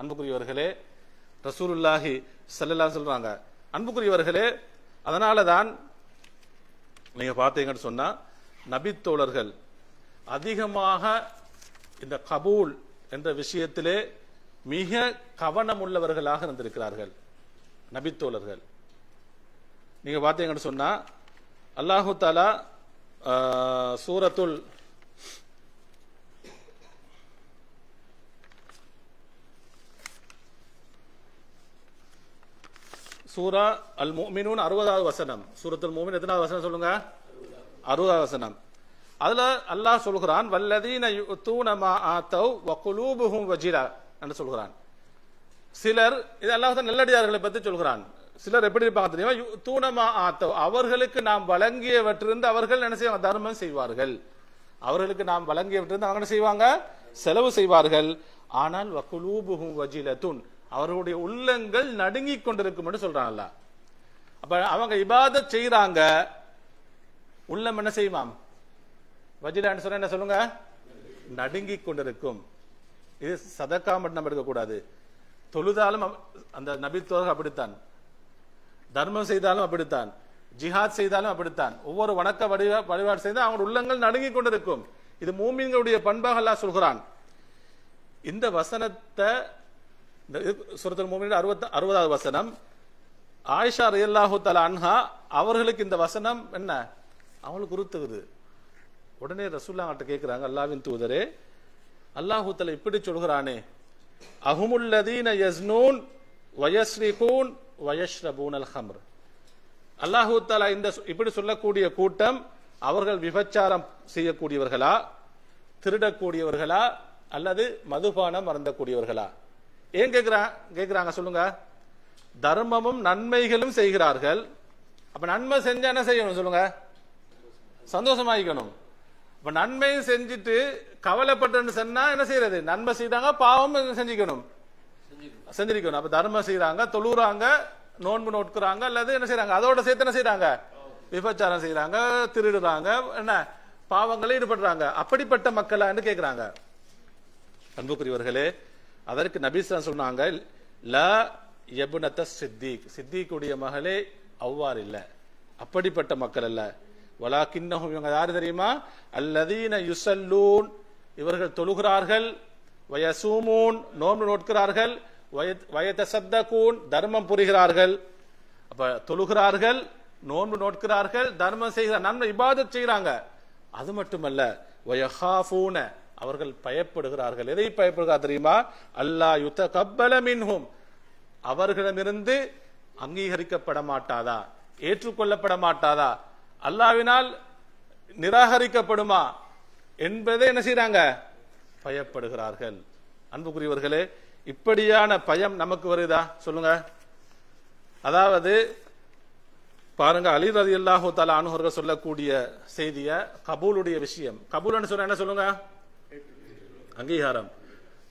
Speaker 1: அன்புக்குரியவர்களே, ரசூலுல்லாஹி ஸல்லல்லாஹு சொல்றாங்க. அன்புக்குரியவர்களே, அதனாலதான் நீங்க பார்த்தீங்கன்னு சொன்னா, நபித்தோழர்கள் அதிகமாக இந்த கபூல் என்ற விஷயத்திலே மிக கவனம் உள்ளவர்களாக இருந்திருக்கிறார்கள் நபித்தோழர்கள். நீங்க பார்த்தீங்கன்னு சொன்னா, அல்லாஹு தஆலா சூரத்துல் சூரா அல் முஃமினூன் 60வது வசனம், சூரத்துல் முஃமின் எத்தனாவது வசனம் சொல்லுங்க? 60வது வசனம். அதுல அல்லாஹ் சொல்கிறான், வல்லதீன யுத்தூன மா ஆத்தவ் வ குலூபுஹும் வஜிலா என்று சொல்கிறான். சிலர், இது அல்லாஹ் தான் நல்லடியார்களை பற்றி சொல்கிறான். சிலர் எப்படி இருப்பாங்க தெரியுமா, யுத்தூன மா ஆத்தவ், அவர்களுக்கு நாம் வழங்கியவற்றிலிருந்து அவர்கள் என்ன செய்வாங்க, தர்மம் செய்வார்கள். அவர்களுக்கு நாம் வழங்கியவற்றிலிருந்து அவங்க என்ன செய்வாங்க, செலவு செய்வார்கள். ஆனால் வ குலூபுஹும் வஜிலத்துன், அவர்களுடைய உள்ளங்கள் நடுங்கிக் கொண்டிருக்கும் என்று சொல்றான் அல்லாஹ். அப்ப அவங்க இபாதத் செய்யறாங்க, உள்ளம் என்ன செய்வாம், வஜிலான்னு சொன்ன என்ன சொல்லுங்க, நடுங்கிக் கொண்டிருக்கும். இது சதக்கா மட்டும் நம்ம எடுக்கக்கூடாது, தொழுதாலும் அந்த நபித்தோழர்கள் அப்படித்தான், தர்மம் செய்தாலும் அப்படித்தான், ஜிஹாத் செய்தாலும் அப்படித்தான், ஒவ்வொரு வணக்க வழிபாடு செய்தால் அவங்க உள்ளங்கள் நடுங்கிக் கொண்டிருக்கும். இது மூமின்களுடைய பண்பாக அல்லாஹ் சொல்கிறான். இந்த வசனத்தை சூரத்துல் முஃமினூன் 60வது வசனம், ஆயிஷா ரலியல்லாஹு தஆலா அன்ஹா அவர்களுக்கு இந்த வசனம் என்ன அவங்களுக்கு உறுத்துகுது. உடனே ரசூலுல்லாஹ் கிட்ட கேட்கிறாங்க, அல்லாஹ்வின் தூதரே, அல்லாஹ் தஆலா இப்படி சொல்கிறானே, அஹுமுல்லதீன யஸ்னூன் வயஸ்ரிகூன் வயஷ்ரபூனல் ஹம்ர், அல்லாஹு தஆலா இப்படி சொல்லக்கூடிய கூட்டம் அவர்கள் விபச்சாரம் செய்யக்கூடியவர்களா, திருடக்கூடியவர்களா, அல்லது மதுபானம் அருந்தக்கூடியவர்களா? ஏன் கேட்கிறாங்க சொல்லுங்க. தர்மமும் நன்மைகளும் செய்கிறார்கள். அப்ப நன்மை செஞ்சா என்ன செய்யணும் சொல்லுங்க? சந்தோஷமாயிக்கணும். அப்ப நன்மை செஞ்சுட்டு கவலைப்பட்டு சொன்னா என்ன செய்யறது? நன்மை செய்யறாங்க, பாவம் செஞ்சுக்கணும், செஞ்சிருக்கணும். அப்ப தர்மம் செய்யறாங்க, தொழுறாங்க, நோன்பு நோட்கிறாங்க, அல்லது என்ன செய்யறாங்க? அதோட சேர்த்து என்ன செய்யறாங்க? விபச்சாரம் செய்யறாங்க, திருடுறாங்க, என்ன பாவங்களை ஈடுபடுறாங்க. அப்படிப்பட்ட மக்களா என்று கேட்கிறாங்க. அன்புக்குரியவர்களே, அதற்கு நபி ஸல்லல்லாஹு அலைஹி வஸல்லம் சொன்னாங்க, லா யப்னத சித்திக், சித்திக்குடைய மகளே அவ்வாறு இல்ல, அப்படிப்பட்ட மக்கள் அல்ல. வலாக்கின்னஹும், இவங்க யாரு தெரியுமா? அல்லதீன யுஸல்லூன், இவர்கள் தொழுகிறார்கள், வயசூமூன், நோன்பு நோட்கிறார்கள், வயதஸத்தகூன், தர்மம் புரிகிறார்கள். அப்ப தொழுகிறார்கள், நோன்பு நோட்கிறார்கள், தர்மம் செய்கிறார், நன்மை இபாதத் செய்கிறாங்க. அது மட்டுமல்ல, வயஹாஃபூன, அவர்கள் பயப்படுகிறார்கள். எதை பயப்படுகிறார் தெரியுமா? அல்லா யுதகப்பல மின்ஹும், அவர்களிடமிருந்து அங்கீகரிக்கப்பட மாட்டாதா, ஏற்றுக்கொள்ளப்பட மாட்டாதா, அல்லாஹ்வினால் நிராகரிக்கப்படுமா என்பதை என்ன செய்றாங்க? பயப்படுகிறார்கள். அன்புக்குரியவர்களே, இப்படியான பயம் நமக்கு வருதா சொல்லுங்க? அதாவது பாருங்க, அலி ரலியல்லாஹு தஆலா அன்ஹு அவர்கள் சொல்லக்கூடிய செய்திய, கபூலுடைய விஷயம். கபூல்னு சொன்னா என்ன சொல்லுங்க? அங்கீகாரம்.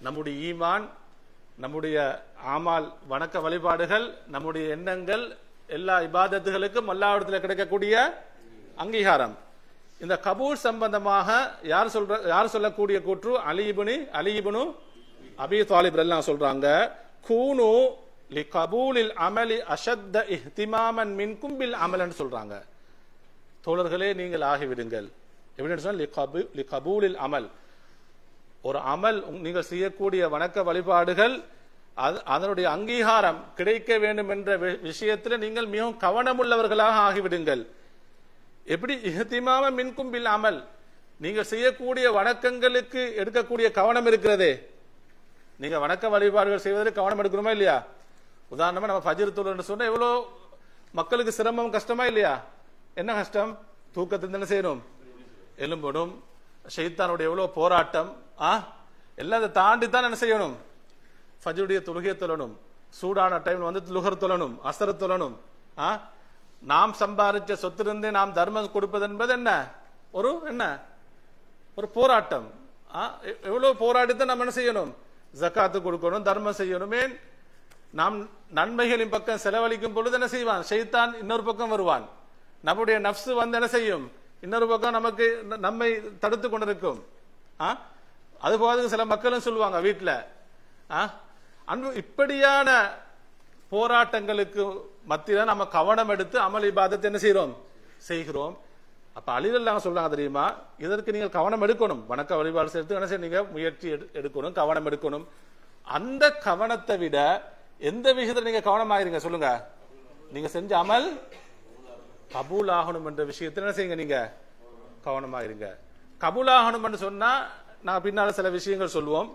Speaker 1: நம்முடைய ஈமான், நம்முடைய ஆமால், வணக்க வழிபாடுகள், நம்முடைய எண்ணங்கள், எல்லா இபாதத்துகளுக்கும் அல்லாஹ்விடத்தில் கிடைக்கக்கூடிய அங்கீகாரம். இந்த கபூல் சம்பந்தமாக யார் சொல்லக்கூடிய கூற்று? அலி இப்னு அபி தாலிப் ரலியல்லாஹு சொல்றாங்க, கூனு லிகபூலில் அமலி அஷத்த இஹ்திமாமன் மின்கும் பில் அமல்னு சொல்றாங்க. தோழர்களே, நீங்கள் ஆகிவிடுங்கள். எப்படி சொன்னா? லிகபூலில் அமல், ஒரு அமல், நீங்கள் செய்யக்கூடிய வணக்க வழிபாடுகள், அதனுடைய அங்கீகாரம் கிடைக்க வேண்டும் என்ற விஷயத்தில் நீங்கள் மிகவும் கவனமுள்ளவர்களாக ஆகிவிடுங்கள். எப்படி? இஹ்திமாம மின்கும் பில் அமல், நீங்கள் செய்யக்கூடிய வணக்கங்களுக்கு எடுக்கக்கூடிய கவனம் இருக்கிறதே. நீங்க வணக்க வழிபாடுகள் செய்வதற்கு கவனம் எடுக்கணுமா இல்லையா? உதாரணமா நம்ம ஃபஜ்ர் தொழுன்னு சொன்னா எவ்வளோ மக்களுக்கு சிரமம், கஷ்டமா இல்லையா? என்ன கஷ்டம்? தூக்கத்தில் என்ன செய்யணும்? எலும்பணும். ஷைத்தானுடைய எவ்வளவு போராட்டம், எல்லாத்தை தாண்டி தான் என்ன செய்யணும்? ஃபஜ்ருடைய தொழுகையை தொழணும், சூடான டைம் வந்து லுஹர் தொழணும், அஸ்ர் தொழணும். நாம் சம்பாதிச்ச சொத்திலிருந்து நாம் தர்மம் கொடுப்பது என்பது என்ன ஒரு போராட்டம். எவ்வளவு போராடித்தான் நம்ம என்ன செய்யணும்? ஜக்காத்து கொடுக்கணும், தர்மம் செய்யணுமே. நாம் நன்மைகளின் பக்கம் செலவழிக்கும் பொழுது என்ன செய்வான்? ஷைத்தான் இன்னொரு பக்கம் வருவான். நம்முடைய நஃப்ஸ் வந்து என்ன செய்யும்? இன்னொரு பக்கம் நமக்கு நம்மை தடுத்து கொண்டிருக்கும். அதுபோது சில மக்களும் சொல்லுவாங்க வீட்டுல, அன்பு, இப்படியான போராட்டங்களுக்கு மத்தியில நம்ம கவனம் எடுத்து அமல் இபாதத்தை என்ன செய்கிறோம். அப்ப அலி ரலியல்லாஹு சொல்றாங்க தெரியுமா, இதற்கு நீங்கள் கவனம் எடுக்கணும். வணக்க வழிபாடு செய்து என்ன செய்ய, நீங்க முயற்சி எடுக்கணும், கவனம் எடுக்கணும். அந்த கவனத்தை விட எந்த விஷயத்துல நீங்க கவனமாயிருங்க சொல்லுங்க? நீங்க செஞ்ச அமல் கபூல் ஆகணும் என்ற விஷயத்துல என்ன செய்யுங்க? நீங்க கவனமாயிருங்க. கபூல் ஆகணும் சொன்னா நான் பின்னால சில விஷயங்கள் சொல்லுவோம்.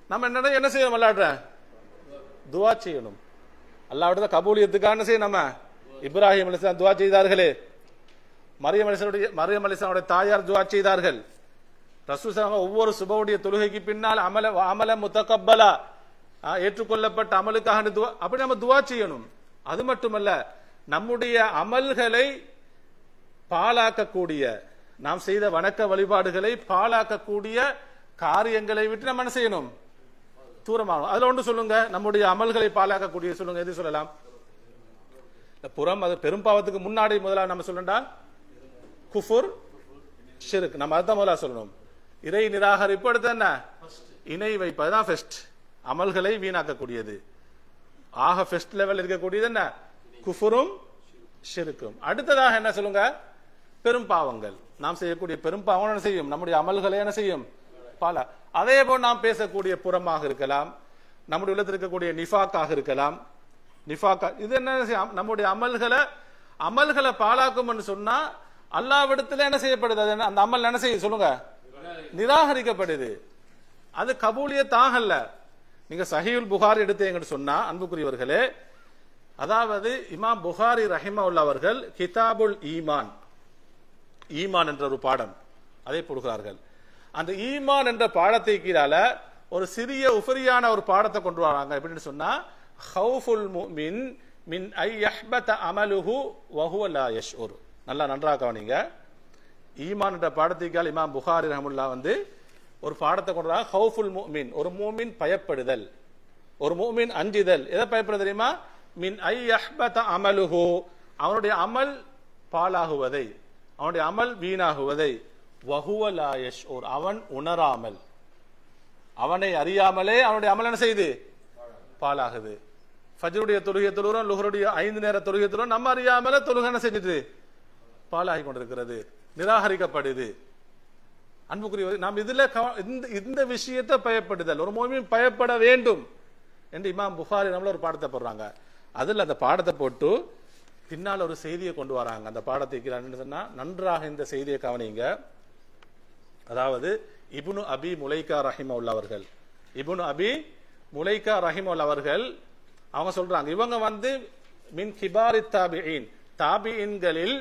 Speaker 1: நம்ம என்ன செய்யணும்? அல்லாஹ்விட துஆ செய்யணும். அல்லாஹ்விட கபூலியத்துக்காக என்ன செய்யணும்? நம்ம இப்ராஹிம் அலைஹிஸ்ஸலாம் துஆ செய்தார்களே, மரியம் அலைஹிஸ்ஸலாமுடைய தாயார் துஆ செய்தார்கள். ரசூல் ஸல்லல்லாஹு அலைஹி ஒவ்வொரு சுபவுடைய தொழுகைக்கு பின்னால் அமல முத்தகப்பலா, ஏற்றுக்கொள்ளப்பட்ட அமலுக்காக துஆ, அப்படி நம்ம துஆ செய்யணும். அது மட்டுமல்ல, நம்முடைய அமல்களை பாழாக்கக்கூடிய, நாம் செய்த வணக்க வழிபாடுகளை பாழாக்கக்கூடிய காரியங்களை விட்டு நம்ம என்ன செய்யணும்? தூரமாகணும். அதுல ஒன்று சொல்லுங்க, நம்முடைய அமல்களை பாழாக்கக்கூடிய சொல்லுங்க, எது சொல்லலாம்? புறம், அது பெரும்பாவத்துக்கு முன்னாடி முதல்ல நம்ம சொல்லண்டா குஃபுர், ஷிர்க், நம்ம அதுதான் முதல்ல சொல்லணும். இறை நிராகரிப்பு, அடுத்து என்ன? இணை வைப்பதுதான் ஃபர்ஸ்ட். அமல்களை வீணாக்கக்கூடியது ஆக ஃபர்ஸ்ட் லெவல் இருக்கக்கூடியது என்ன? குஃபுரும் ஷிர்க்கும். அடுத்ததாக என்ன சொல்லுங்க? பெரும் பாவங்கள். நாம் செய்யக்கூடிய பெரும் பாவம் என்ன செய்யும்? நம்முடைய அமல்களை என்ன செய்யும்? பாலா. அதே போல் நாம் பேசக்கூடிய புறமாக இருக்கலாம், நம்முடைய உள்ளத்தில் இருக்கக்கூடிய நிஃபாக்காக இருக்கலாம். நிஃபாக்கா இது என்ன செய்யும்? நம்முடைய அமல்களை பாலாக்கும் சொன்னா அல்லாஹ்விடத்தில் என்ன செய்யப்படுது? அந்த அமல் என்ன செய்யும் சொல்லுங்க? நிராகரிக்கப்படுது. அது கபூலியத் ஆகல. நீங்க சஹீஹுல் புகாரி எடுத்தீங்கன்னு சொன்னா, அன்புக்குரியவர்களே, அதாவது இமாம் புகாரி ரஹிமவுல்லா அவர்கள் கிதாபுல் ஈமான், ஈமான் என்ற ஒரு பாடம் அதை போடுகிறார்கள். அந்த ஈமான் என்ற பாடத்தை கீழால ஒரு சிறிய உஃபரியான ஒரு பாடத்தை கொண்டு வராங்க. எப்படின்னு சொன்னா, ஹவுஃபுல் முஃமின் மின் ஐ யஹ்பத அமலுஹு வஹுவ லா யஷ்உர். நல்லா நன்றாக கவனிங்க. ஈமான் என்ற பாடத்தை கீழ இமாம் புகாரி ரஹ்மத்துல்லாஹ் ஒரு பாடத்தை கொண்டு வராங்க. ஹவுஃபுல் முஃமின், ஒரு மூமின் பயப்படுதல், ஒரு மூமின் அஞ்சுதல். எதை பயப்படுது தெரியுமா? மின் ஐ யஹ்பத அமலுஹு, அவனுடைய அமல் பாலாகுவதை, அவனுடைய அமல் வீணாகுவதை, வஹுவ லா யஷ்உர், அவன் உணராமல், அவனை அறியாமலே அவனுடைய அமல் என்ன செய்து பாலாகுது. ஃபஜ்ருடைய தொழுகை தொழுகிறோம், லுஹருடைய 5 நேர தொழுகை தொழுகிறோம், நம்ம அறியாமல தொழுகை என்ன செஞ்சுட்டு பாலாகி கொண்டிருக்கிறது, நிராகரிக்கப்படுது. அன்புக்குரிய நாம் இதுல இந்த விஷயத்தை பயப்படுதல், ஒரு மூமின் பயப்பட வேண்டும் என்று இமாம் புகாரி நம்மள ஒரு பாடத்தை போடுறாங்க. அதுல அந்த பாடத்தை போட்டு பின்னால் ஒரு செய்தியை கொண்டு வராங்க. அந்த பாடத்தை சொன்னா நன்றாக இந்த செய்தியை கவனிங்க. அதாவது இப்னு அபி முலைகா ரஹிமவுல்லா அவர்கள், இப்னு அபி முலைகா ரஹிமவுல்லா அவர்கள் அவங்க சொல்றாங்க, இவங்க மின் கிபாரி தாபியின், தாபியின்களில்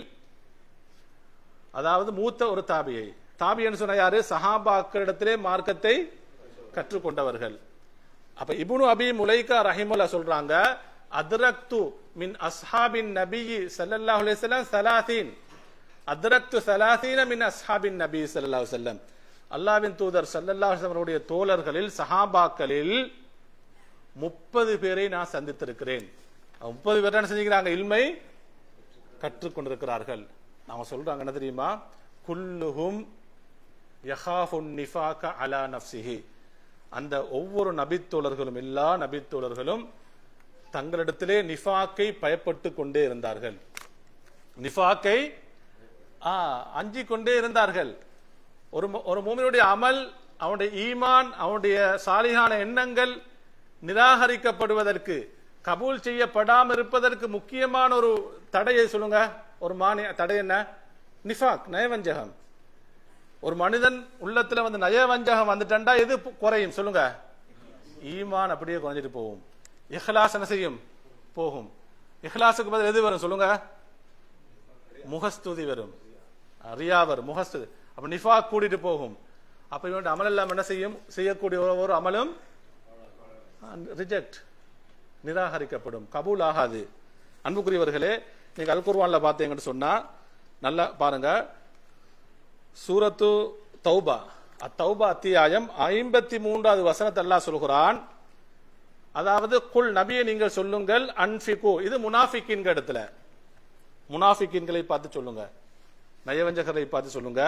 Speaker 1: அதாவது மூத்த ஒரு தாபியை. தாபின்னு சொன்ன யாரு? சஹாபாக்களிடத்திலே மார்க்கத்தை கற்றுக்கொண்டவர்கள். அப்ப இப்னு அபி முலைகா ரஹிமவுல்லா சொல்றாங்க, அத்ரக்து மின் அஸ்ஹாபின் நபியி ஸல்லல்லாஹு அலைஹி வஸல்லம் 30, அத்ரக்து 30 மின் அஸ்ஹாபின் நபி ஸல்லல்லாஹு அலைஹி வஸல்லம், அல்லாஹ்வின் தூதர் ஸல்லல்லாஹு அலைஹி வஸல்லம் அவருடைய தோழர்களில் சஹாபாக்களில் 30 பேரை நான் சந்தித்திருக்கிறேன். 30 பேர் என்ன செஞ்சுக்கிறாங்க? இல்மை கற்றுக்கொண்டிருக்கிறார்கள். நாம சொல்றாங்க என்ன தெரியுமா? குல்லுஹும் யஹாஃபுன் நிஃபாக அலா நஃப்ஸிஹி, அந்த ஒவ்வொரு நபித்தோழர்களும், எல்லா நபித்தோழர்களும் தங்களிடத்திலே நிஃபாக்கை பயப்பட்டு கொண்டே இருந்தார்கள், நிஃபாக்கை அஞ்சிக் கொண்டே இருந்தார்கள். ஒரு மூமினுடைய அமல், அவனுடைய ஈமான், அவனுடைய சாலிகான எண்ணங்கள் நிராகரிக்கப்படுவதற்கு, கபூல் செய்யப்படாமல் இருப்பதற்கு முக்கியமான ஒரு தடையை சொல்லுங்க. ஒரு தடை என்ன? நிஃபாக், நயவஞ்சகம். ஒரு மனிதன் உள்ளத்துல நயவஞ்சகம் வந்துட்டா எது குறையும் சொல்லுங்க? ஈமான் அப்படியே குறைஞ்சிட்டு போகும். இஹ்லாஸ் என்ன செய்யும்? போகும். இஹ்லாஸுக்கு பதில் எது வரும் சொல்லுங்க? முகஸ்துதி வரும், ரியா வரும், முகஸ்துதி. அப்ப நிஃபாக் கூட்டிட்டு போகும். அப்ப இவனுடைய அமல் எல்லாம் என்ன செய்யும்? செய்யக்கூடிய ஒரு அமலும் ரிஜெக்ட், நிராகரிக்கப்படும், கபூல் ஆகாது. அன்புக்குரியவர்களே, நீங்க அல் குர்ஆன்ல பாத்தீங்கன்னு சொன்னா நல்லா பாருங்க. சூரத்து தௌபா, அத்தௌபா அத்தியாயம் 53வது வசனத்தை அல்லாஹ் சொல்கிறான். அதாவது குல் நபியை நீங்கள் சொல்லுங்கள், அன்ஃபிகு, இது முனாஃபிக்கின் இடத்துல, முனாஃபிக்கின்களை பார்த்து சொல்லுங்க, நயவஞ்சகரை பார்த்து சொல்லுங்க.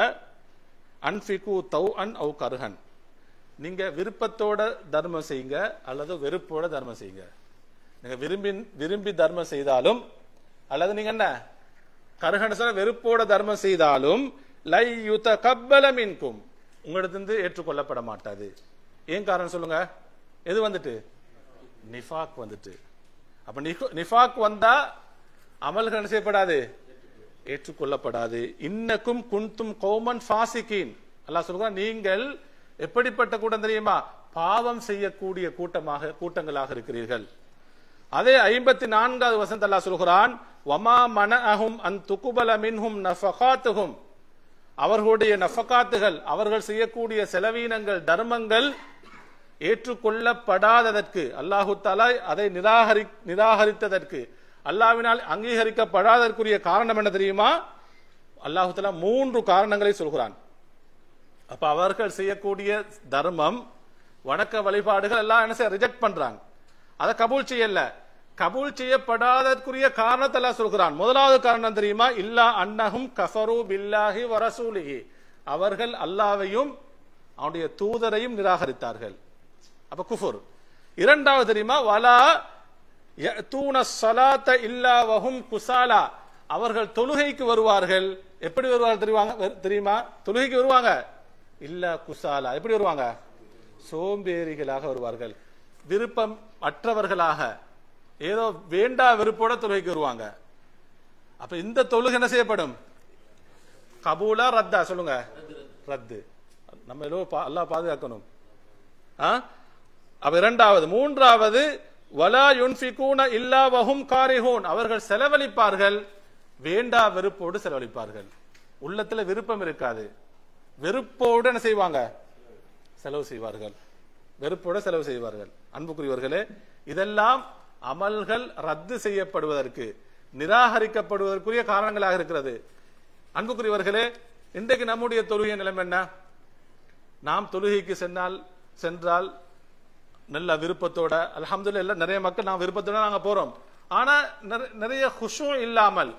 Speaker 1: அன்ஃபிகு தௌஅன் அவ் கர்ஹன், நீங்க விருப்பத்தோட தர்மம் செய்யுங்க அல்லது வெறுப்போட தர்மம் செய்யுங்க. நீங்க விரும்பி தர்மம் செய்தாலும் அல்லது நீங்க என்ன கர்ஹன் வெறுப்போட தர்மம் செய்தாலும் லை யுதகப்பல மின்கும், உங்களிடத்திலிருந்து ஏற்றுக்கொள்ளப்பட மாட்டாது. ஏன் காரணம் சொல்லுங்க? எது நிஃபாக் அப்ப நிஃபாக் வந்தா அமல்கள் என்ன செய்யப்படாது? ஏற்றுக்கொள்ளப்படாது. இன்னக்கும் குன்தும் கௌமன் ஃபாசிகீன், அல்லாஹ் சொல்றான், நீங்கள் எப்படிப்பட்ட கூட்டம் தெரியுமா? பாவம் செய்யக்கூடிய கூட்டங்களாக இருக்கிறீர்கள். அதே 54வது வசனத்தில் அல்லாஹ் சொல்கிறான், வமா மனஅஹும் அன் துகுபல மின்ஹும் நஃபகாத்துஹும், அவர்களுடைய நஃபகாத்துகள், அவர்கள் செய்யக்கூடிய செலவீனங்கள், தர்மங்கள் ஏற்றுக்கொள்ளப்படாததற்கு, அல்லாஹு தஆலா அதை நிராகரித்ததற்கு, அல்லாஹ்வினால் அங்கீகரிக்கப்படாததற்குரிய காரணம் என்ன தெரியுமா? அல்லாஹு தஆலா 3 காரணங்களை சொல்கிறான். அப்ப அவர்கள் செய்யக்கூடிய தர்மம், வணக்க வழிபாடுகள் எல்லாம் என்ன செய்ய ரிஜெக்ட் பண்றாங்க, அதை கபூல் செய்யல. கபூல் செய்யப்படாதற்குரிய காரணத்தை எல்லாம் சொல்கிறான். முதலாவது காரணம் தெரியுமா? இல்லா அன்னஹும் கஃபரு பில்லாஹி வ ரசூலிஹி, அவர்கள் அல்லாஹ்வையும் அவனுடைய தூதரையும் நிராகரித்தார்கள். அப்ப குஃபர். இரண்டாவது தெரியுமா? வலா யஅதூன ஸலாத்த இல்லா வஹும் குஸாலா, அவர்கள் தொழுகைக்கு வருவார்கள். எப்படி வருவார்கள் தெரியுமா? தொழுகைக்கு வருவாங்க, இல்ல குஸாலா, எப்படி வருவாங்க? சோம்பேறிகளாக வருவார்கள், விருப்பம் அற்றவர்களாக, ஏதோ வேண்டா வெறுப்போட தொழுகைக்கு வருவாங்க. அப்ப இந்த தொழுகை என்ன செய்யப்படும்? கபூலா ரத்தா சொல்லுங்க? ரத்து. நம்ம அல்லாஹ் பாதுகாக்கணும். அப்ப இரண்டாவது. மூன்றாவது வலா யுன்ஃபிகூன இல்லா வஹும் காரிஹூன், அவர்கள் செலவழிப்பார்கள் வேண்டா வெறுப்போடு செலவழிப்பார்கள். உள்ளத்துல விருப்பம் இருக்காது, வெறுப்போடு என்ன செய்வாங்க, செலவு செய்வார்கள், வெறுப்போடு செலவு செய்வார்கள். அன்புக்குரியவர்களே, இதெல்லாம் அமல்கள் ரத்து செய்யப்படுவதற்கு, நிராகரிக்கப்படுவதற்குரிய காரணங்களாக இருக்கிறது. அன்புக்குரியவர்களே, இன்றைக்கு நம்முடைய தொழுகை நிலைமை என்ன? நாம் தொழுகைக்கு சென்றால் நல்ல விருப்பத்தோட, அல்ஹம்துலில்லாஹ் நிறைய மக்கள் நாம் விருப்பத்தோட நாங்க போறோம். ஆனா நிறைய குஷூ இல்லாமல்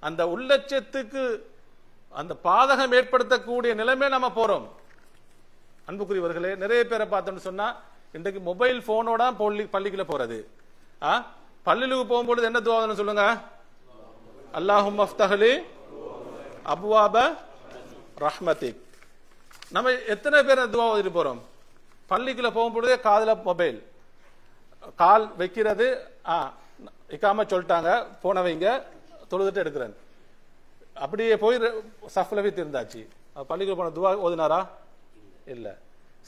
Speaker 1: அந்த உள்ளச்சத்துக்கு அந்த பாதகம் ஏற்படுத்தக்கூடிய நிலைமை நம்ம போறோம். அன்புக்குரியவர்களே, நிறைய பேரை பார்த்தோம்னு சொன்னா இன்றைக்கு மொபைல் போனோட பள்ளிக்குள்ள போறது. பள்ளிக்கு போகும்போது என்ன துஆன்னு சொல்லுங்க, அல்லாஹும்ம அஃப்தஹ்லி அப்வாப ரஹ்மத்திக். நம்ம எத்தனை பேர் துஆ ஓதிட்டு போறோம்? பள்ளிக்குள்ள போகும்போதே காதுல மொபைல், கால் வைக்கிறது, இக்காம சொல்லிட்டாங்க போன வைங்க, தொழுதுட்டு எடுக்கிறேன், அப்படியே போய் சஃப்லவே திருந்தாச்சு. பள்ளிக்குள்ள போன துஆ ஓதினாரா? இல்ல.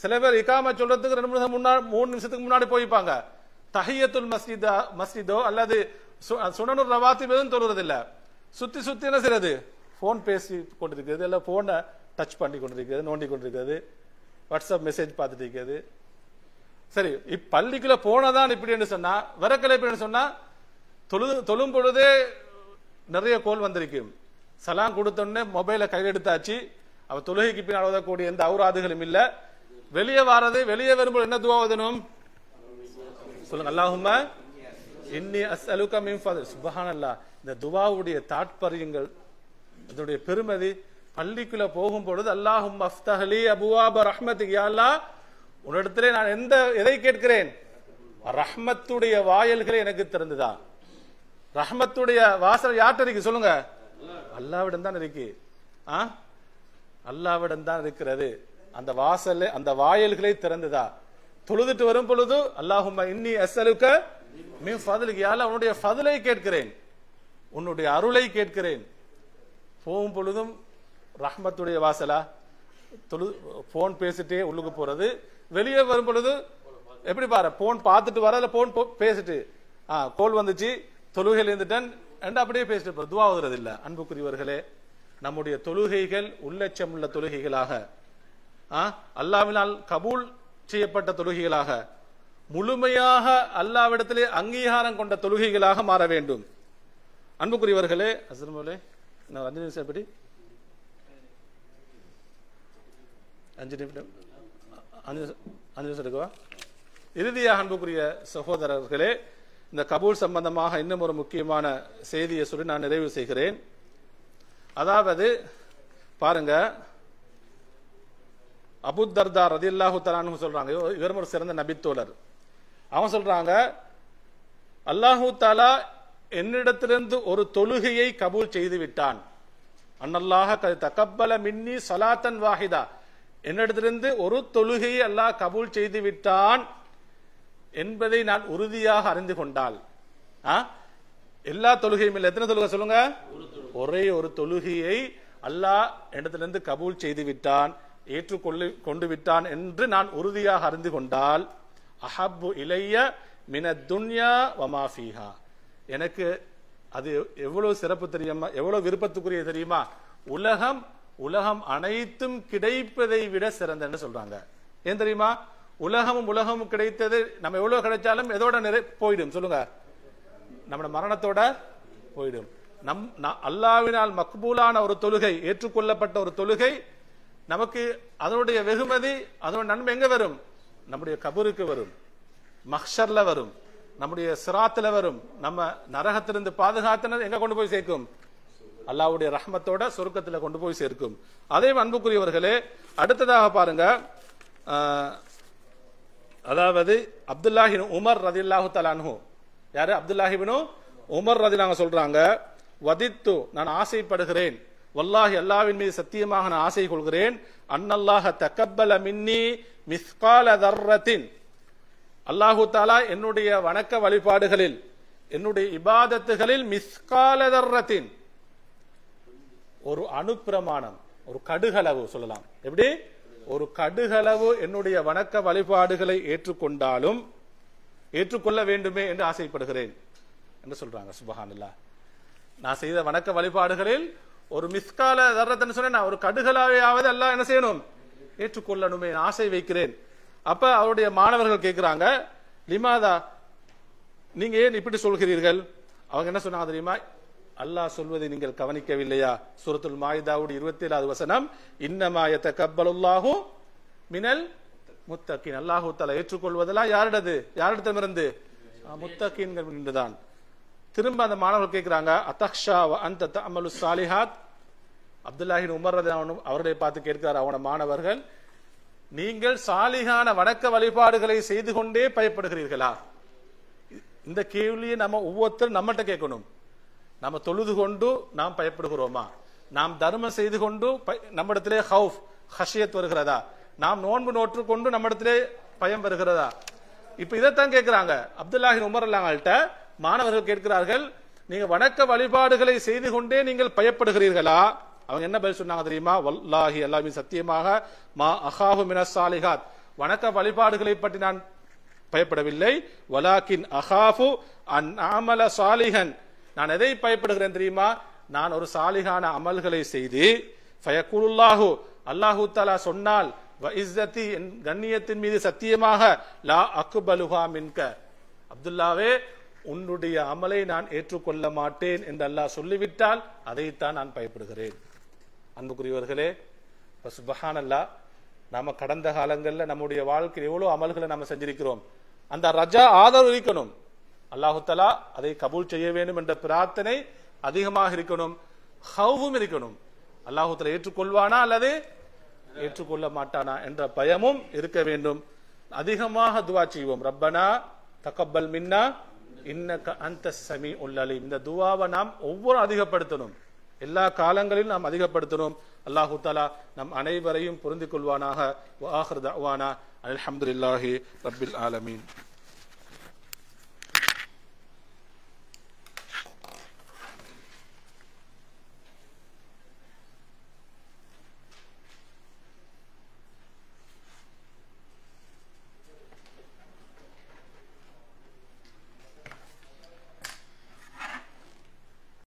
Speaker 1: சில பேர் இக்காம சொல்றதுக்கு 3 நிமிஷத்துக்கு முன்னாடி போய்ப்பாங்க. தஹியத்துல் மஸ்ஜிதோ அல்லது சுனனுர் ரவாத்திப் எதுவும் தொழுறது இல்ல. சுத்தி சுத்தி என்ன செய்யறது, போன் பேசி கொண்டிருக்கிறது, இல்ல போனை டச் பண்ணி கொண்டிருக்கிறது, நோண்டி கொண்டிருக்கிறது, வாட்ஸ்அப் மெசேஜ் பார்த்துட்டு இருக்கிறது. சரி, பள்ளிக்குள்ள போனதான் இப்படி என்று சொன்னா, வரக்கலை இப்படி சொன்னா, தொழும் பொழுதே நிறைய கோல் வந்திருக்கும். சலாம் கொடுத்தோடனே மொபைலை கையில் எடுத்தாச்சு, அவ தொழுகைக்கு பின்னால் ஓதக்கூடிய எந்த அவுராதுகளும் இல்ல. வெளியே வரும்போது என்ன துஆ ஓதணும் சொல்லுங்க, அல்லாஹும்ம இன்னி அஸ்அலுக மின் ஃபத்ல். சுப்ஹானல்லாஹ், இந்த துஆவுடைய தாத்பரியங்கள், அதனுடைய பெருமதி. பள்ளிக்குள்ள போகும் பொழுது அல்லாஹும்ம அஃப்தஹ்லி அபுவாப ரஹ்மத்திக், யா அல்லாஹ் உன்னிடத்திலே நான் எதை கேட்கிறேன், ரஹ்மத்துடைய வாயல்களை எனக்கு திறந்துதா. ரஹ்மத்துடைய வாசல் யார்கிட்ட இருக்கு சொல்லுங்க, அல்லாஹ்விடம் தான் இருக்கு. அல்லாஹ்விடம் தான் இருக்கிறது. அந்த வாசல், அந்த வாயல்களை திறந்துதா. தொழுதுட்டு வரும் பொழுது அல்லாஹும்ம இன்னி அஸ்அலுக மின் ஃபத்லிக், யா அல்லாஹ் உன்னுடைய ஃபத்லை கேட்கிறேன், உன்னுடைய அருளை கேட்கிறேன். போகும் பொழுதும் ரஹ்மத்துடைய வாசலா, போன் பேசிட்டே உள்ளுக்கு போறது, வெளியே வரும் பொழுது எப்படி பாரு, போன் பார்த்துட்டு வர, போன் பேசிட்டு கோல் வந்துச்சு, தொழுகையில் இருந்துட்டேன் அப்படியே பேசிட்டு போற, துஆ ஓதுறது இல்ல. அன்புக்குரியவர்களே, நம்முடைய தொழுகைகள் உள்ளச்சம் உள்ள தொழுகைகளாக, அல்லாஹ்வினால் கபூல் செய்யப்பட்ட தொழுகைகளாக, முழுமையாக அல்லாஹ்விடத்திலே அங்கீகாரம் கொண்ட தொழுகைகளாக மாற வேண்டும். அன்புக்குரியவர்களே, அஸ்ஸலாமு அலைக்கும், 5 நிமிஷம் எப்படி 5 நிமிஷம் எடுக்கவா? இறுதியாக அன்புக்குரிய சகோதரர்களே, இந்த கபூல் சம்பந்தமாக இன்னும் ஒரு முக்கியமான செய்தியை சொல்லி நான் நிறைவு செய்கிறேன். அதாவது பாருங்க, அபூ தர்தா ரலியல்லாஹு தஆலா அன்ஹு சொல்றாங்க, இவரும் ஒரு சிறந்த நபித்தோழர். அவன் சொல்றாங்க, அல்லாஹு தஆலா என்னிடத்திலிருந்து ஒரு தொழுகையை கபூல் செய்து விட்டான். அன்னல்லாஹ தகப்பல மின்னி ஸலாத்தன் வாஹிதா, என்னிடத்திலிருந்து ஒரு தொழுகையை அல்லாஹ் கபூல் செய்து விட்டான் என்பதை நான் உறுதியாக அறிந்து கொண்டால், எல்லா தொழுகையும் இல்லை, எத்தனை தொழுகை சொல்லுங்க, ஒரே ஒரு தொழுகையை அல்லாஹ் என்னிடத்திலிருந்து கபூல் செய்து விட்டான், ஏற்றுக்கொண்டு விட்டான் என்று நான் உறுதியாக அறிந்து கொண்டால், அஹப்பு இலைய மினத் துன்யா வமா ஃபீஹா, எனக்கு அது எவ்வளவு சிறப்பு தெரியுமா, எவ்வளவு விருப்பத்துக்குரிய தெரியுமா, உலகம் அனைத்தும் கிடைப்பதை விட சிறந்தன்னு சொல்றாங்க. ஏன் தெரியுமா, உலகமும் கிடைத்தது நம்ம எவ்வளவு கிடைச்சாலும் எதோட போயிடும் சொல்லுங்க, நம்ம மரணத்தோட போயிடும். அல்லாஹ்வினால் மக்பூலான ஒரு தொழுகை, ஏற்றுக்கொள்ளப்பட்ட ஒரு தொழுகை, நமக்கு அதனுடைய வெகுமதி, அதனுடைய நன்மை எங்க வரும், நம்முடைய கபருக்கு வரும், மஹ்ஷர்ல வரும், நம்முடைய சிராத்துல வரும், நம்ம நரகத்திலிருந்து பாதுகாத்தன எங்க கொண்டு போய் சேர்க்கும், அல்லாஹ்வுடைய ரஹ்மத்தோட சொர்க்கத்தில் கொண்டு போய் சேர்க்கும். அதே அன்புக்குரியவர்களே, அடுத்ததாக பாருங்க, அதாவது அப்துல்லாஹ் இப்னு உமர் ரலியல்லாஹு தஆலா அன்ஹு, யாரு, அப்துல்லாஹ் இப்னு உமர் ரலியல்லாஹு சொல்றாங்க, வதித்து, நான் ஆசைப்படுகிறேன், வல்லாஹி அல்லாஹ்வின் மீது சத்தியமாக நான் ஆசை கொள்கிறேன், அன்னல்லாஹ தகப்பல மின்னி மிஸ்கால தர்ரத்தின், அல்லாஹு தஆலா என்னுடைய வணக்க வழிபாடுகளில், என்னுடைய இபாதத்துகளில் மிஸ்கால தர்ரத்தின், ஒரு அணுப்பிரமாணம், ஒரு கடுகளவு சொல்லலாம், எப்படி ஒரு கடுகளவு என்னுடைய வணக்க வழிபாடுகளை ஏற்றுக்கொண்டாலும், ஏற்றுக்கொள்ள வேண்டுமே என்று ஆசைப்படுகிறேன் என்று சொல்றாங்க. சுப்ஹானல்லாஹ். நான் செய்த வணக்க வழிபாடுகளில் ஒரு மிஸ்கால தர்ரத்தன்னு சொன்னேன், நான் ஒரு கடுகளாவது அல்லாஹ் என்ன செய்யணும், ஏற்றுக்கொள்ளணுமே ஆசை வைக்கிறேன். அப்ப அவருடைய மாணவர்கள் கேட்கிறாங்க, லிமாதா, நீங்க ஏன் இப்படி சொல்கிறீர்கள்? அவங்க என்ன சொன்னாங்க தெரியுமா? அல்லாஹ் சொல்வதை நீங்கள் கவனிக்கவில்லையா? சூரத்துல் மாயிதாவுடைய 27வது வசனம், இன்னமா யதகப்பலுல்லாஹு மினல் முத்தகீன். அல்லாஹ் தஆலா ஏற்றுக்கொள்வதெல்லாம் யாரிடமிருந்து? முத்தகீன்கள் என்றுதான். திரும்ப அந்த மாணவர்கள் கேட்கிறாங்க, அத்தக்ஷா வ அன்த தஅமலு ஸாலிஹாத். அப்துல்லாஹ் இப்னு உமர் ரலியல்லாஹு அன்ஹு அவர்களை பார்த்து கேட்கிறார் அவன மாணவர்கள், நீங்கள் சாலிகான வணக்க வழிபாடுகளை செய்து கொண்டே பயப்படுகிறீர்களா? இந்த கேள்வியை நம்ம ஒவ்வொருத்தரும் நம்மகிட்ட கேட்கணும். நம்ம தொழுது கொண்டு நாம் பயப்படுகிறோமா? நாம் தர்மம் செய்து கொண்டு நம்மிடத்திலே ஹவுஃப் ஹஷியத் வருகிறதா? நாம் நோன்பு நோற்று கொண்டு நம்மிடத்திலே பயம் வருகிறதா? இப்ப இதைத்தான் கேட்கிறாங்க அப்துல்லாஹ் இப்னு உமர் ரலியல்லாஹு மாணவர்கள் கேட்கிறார்கள், நீங்க வணக்க வழிபாடுகளை செய்து கொண்டே நீங்கள் பயப்படுகிறீர்களா? அவங்க என்ன பதில் சொன்னாங்க தெரியுமா? வல்லாஹி, அல்லாஹ்வின் சத்தியமாக, மா அகாஹு மினஸ் சாலிஹாத், வணக்க வழிபாடுகளை பற்றி நான் பயப்படவில்லை. வலாக்கின் அகாஃபு அன் அமல சாலிஹன், நான் எதை பயப்படுகிறேன் தெரியுமா? நான் ஒரு சாலிகான அமல்களை செய்து ஃபயகுலுல்லாஹு, அல்லாஹு தஆலா சொன்னால், வ இஸ்ஸதி, கண்ணியத்தின் மீது சத்தியமாக, லா அக்பலுஹா மின்க, அப்துல்லாவே உன்னுடைய அமலை நான் ஏற்றுக்கொள்ள மாட்டேன் என்று அல்லாஹ் சொல்லிவிட்டால் அதைத்தான் நான் பயப்படுகிறேன். அன்புக்குரியவர்களே, சுப்ஹானல்லாஹ், நாம கடந்த காலங்களில் நம்முடைய வாழ்க்கையில் எவ்வளவு அமல்களை நாம செஞ்சிருக்கிறோம். அந்த ரஜா ஆதரவு இருக்கணும், அல்லாஹு தஆலா அதை கபூல் செய்ய வேண்டும் என்ற பிரார்த்தனை அதிகமாக இருக்கணும், ஹவ்வும் இருக்கணும். அல்லாஹு தஆலா ஏற்றுக்கொள்வானா அல்லது ஏற்றுக்கொள்ள மாட்டானா என்ற பயமும் இருக்க வேண்டும். அதிகமாக துஆ செய்வோம். ரப்பனா தகப்பல் மின்னா இன்னக அன்தஸ் ஸமீஉல் அலீம். இந்த துஆவை நாம் ஒவ்வொரு அதிகப்படுத்தணும், எல்லா காலங்களிலும் நாம் அதிகப்படுத்தணும். அல்லாஹு தஆலா நம் அனைவரையும் புரிந்து கொள்வானாக. வ ஆகிரு தஅவானா அல்ஹம்துலில்லாஹி ரப்பில் ஆலமீன்.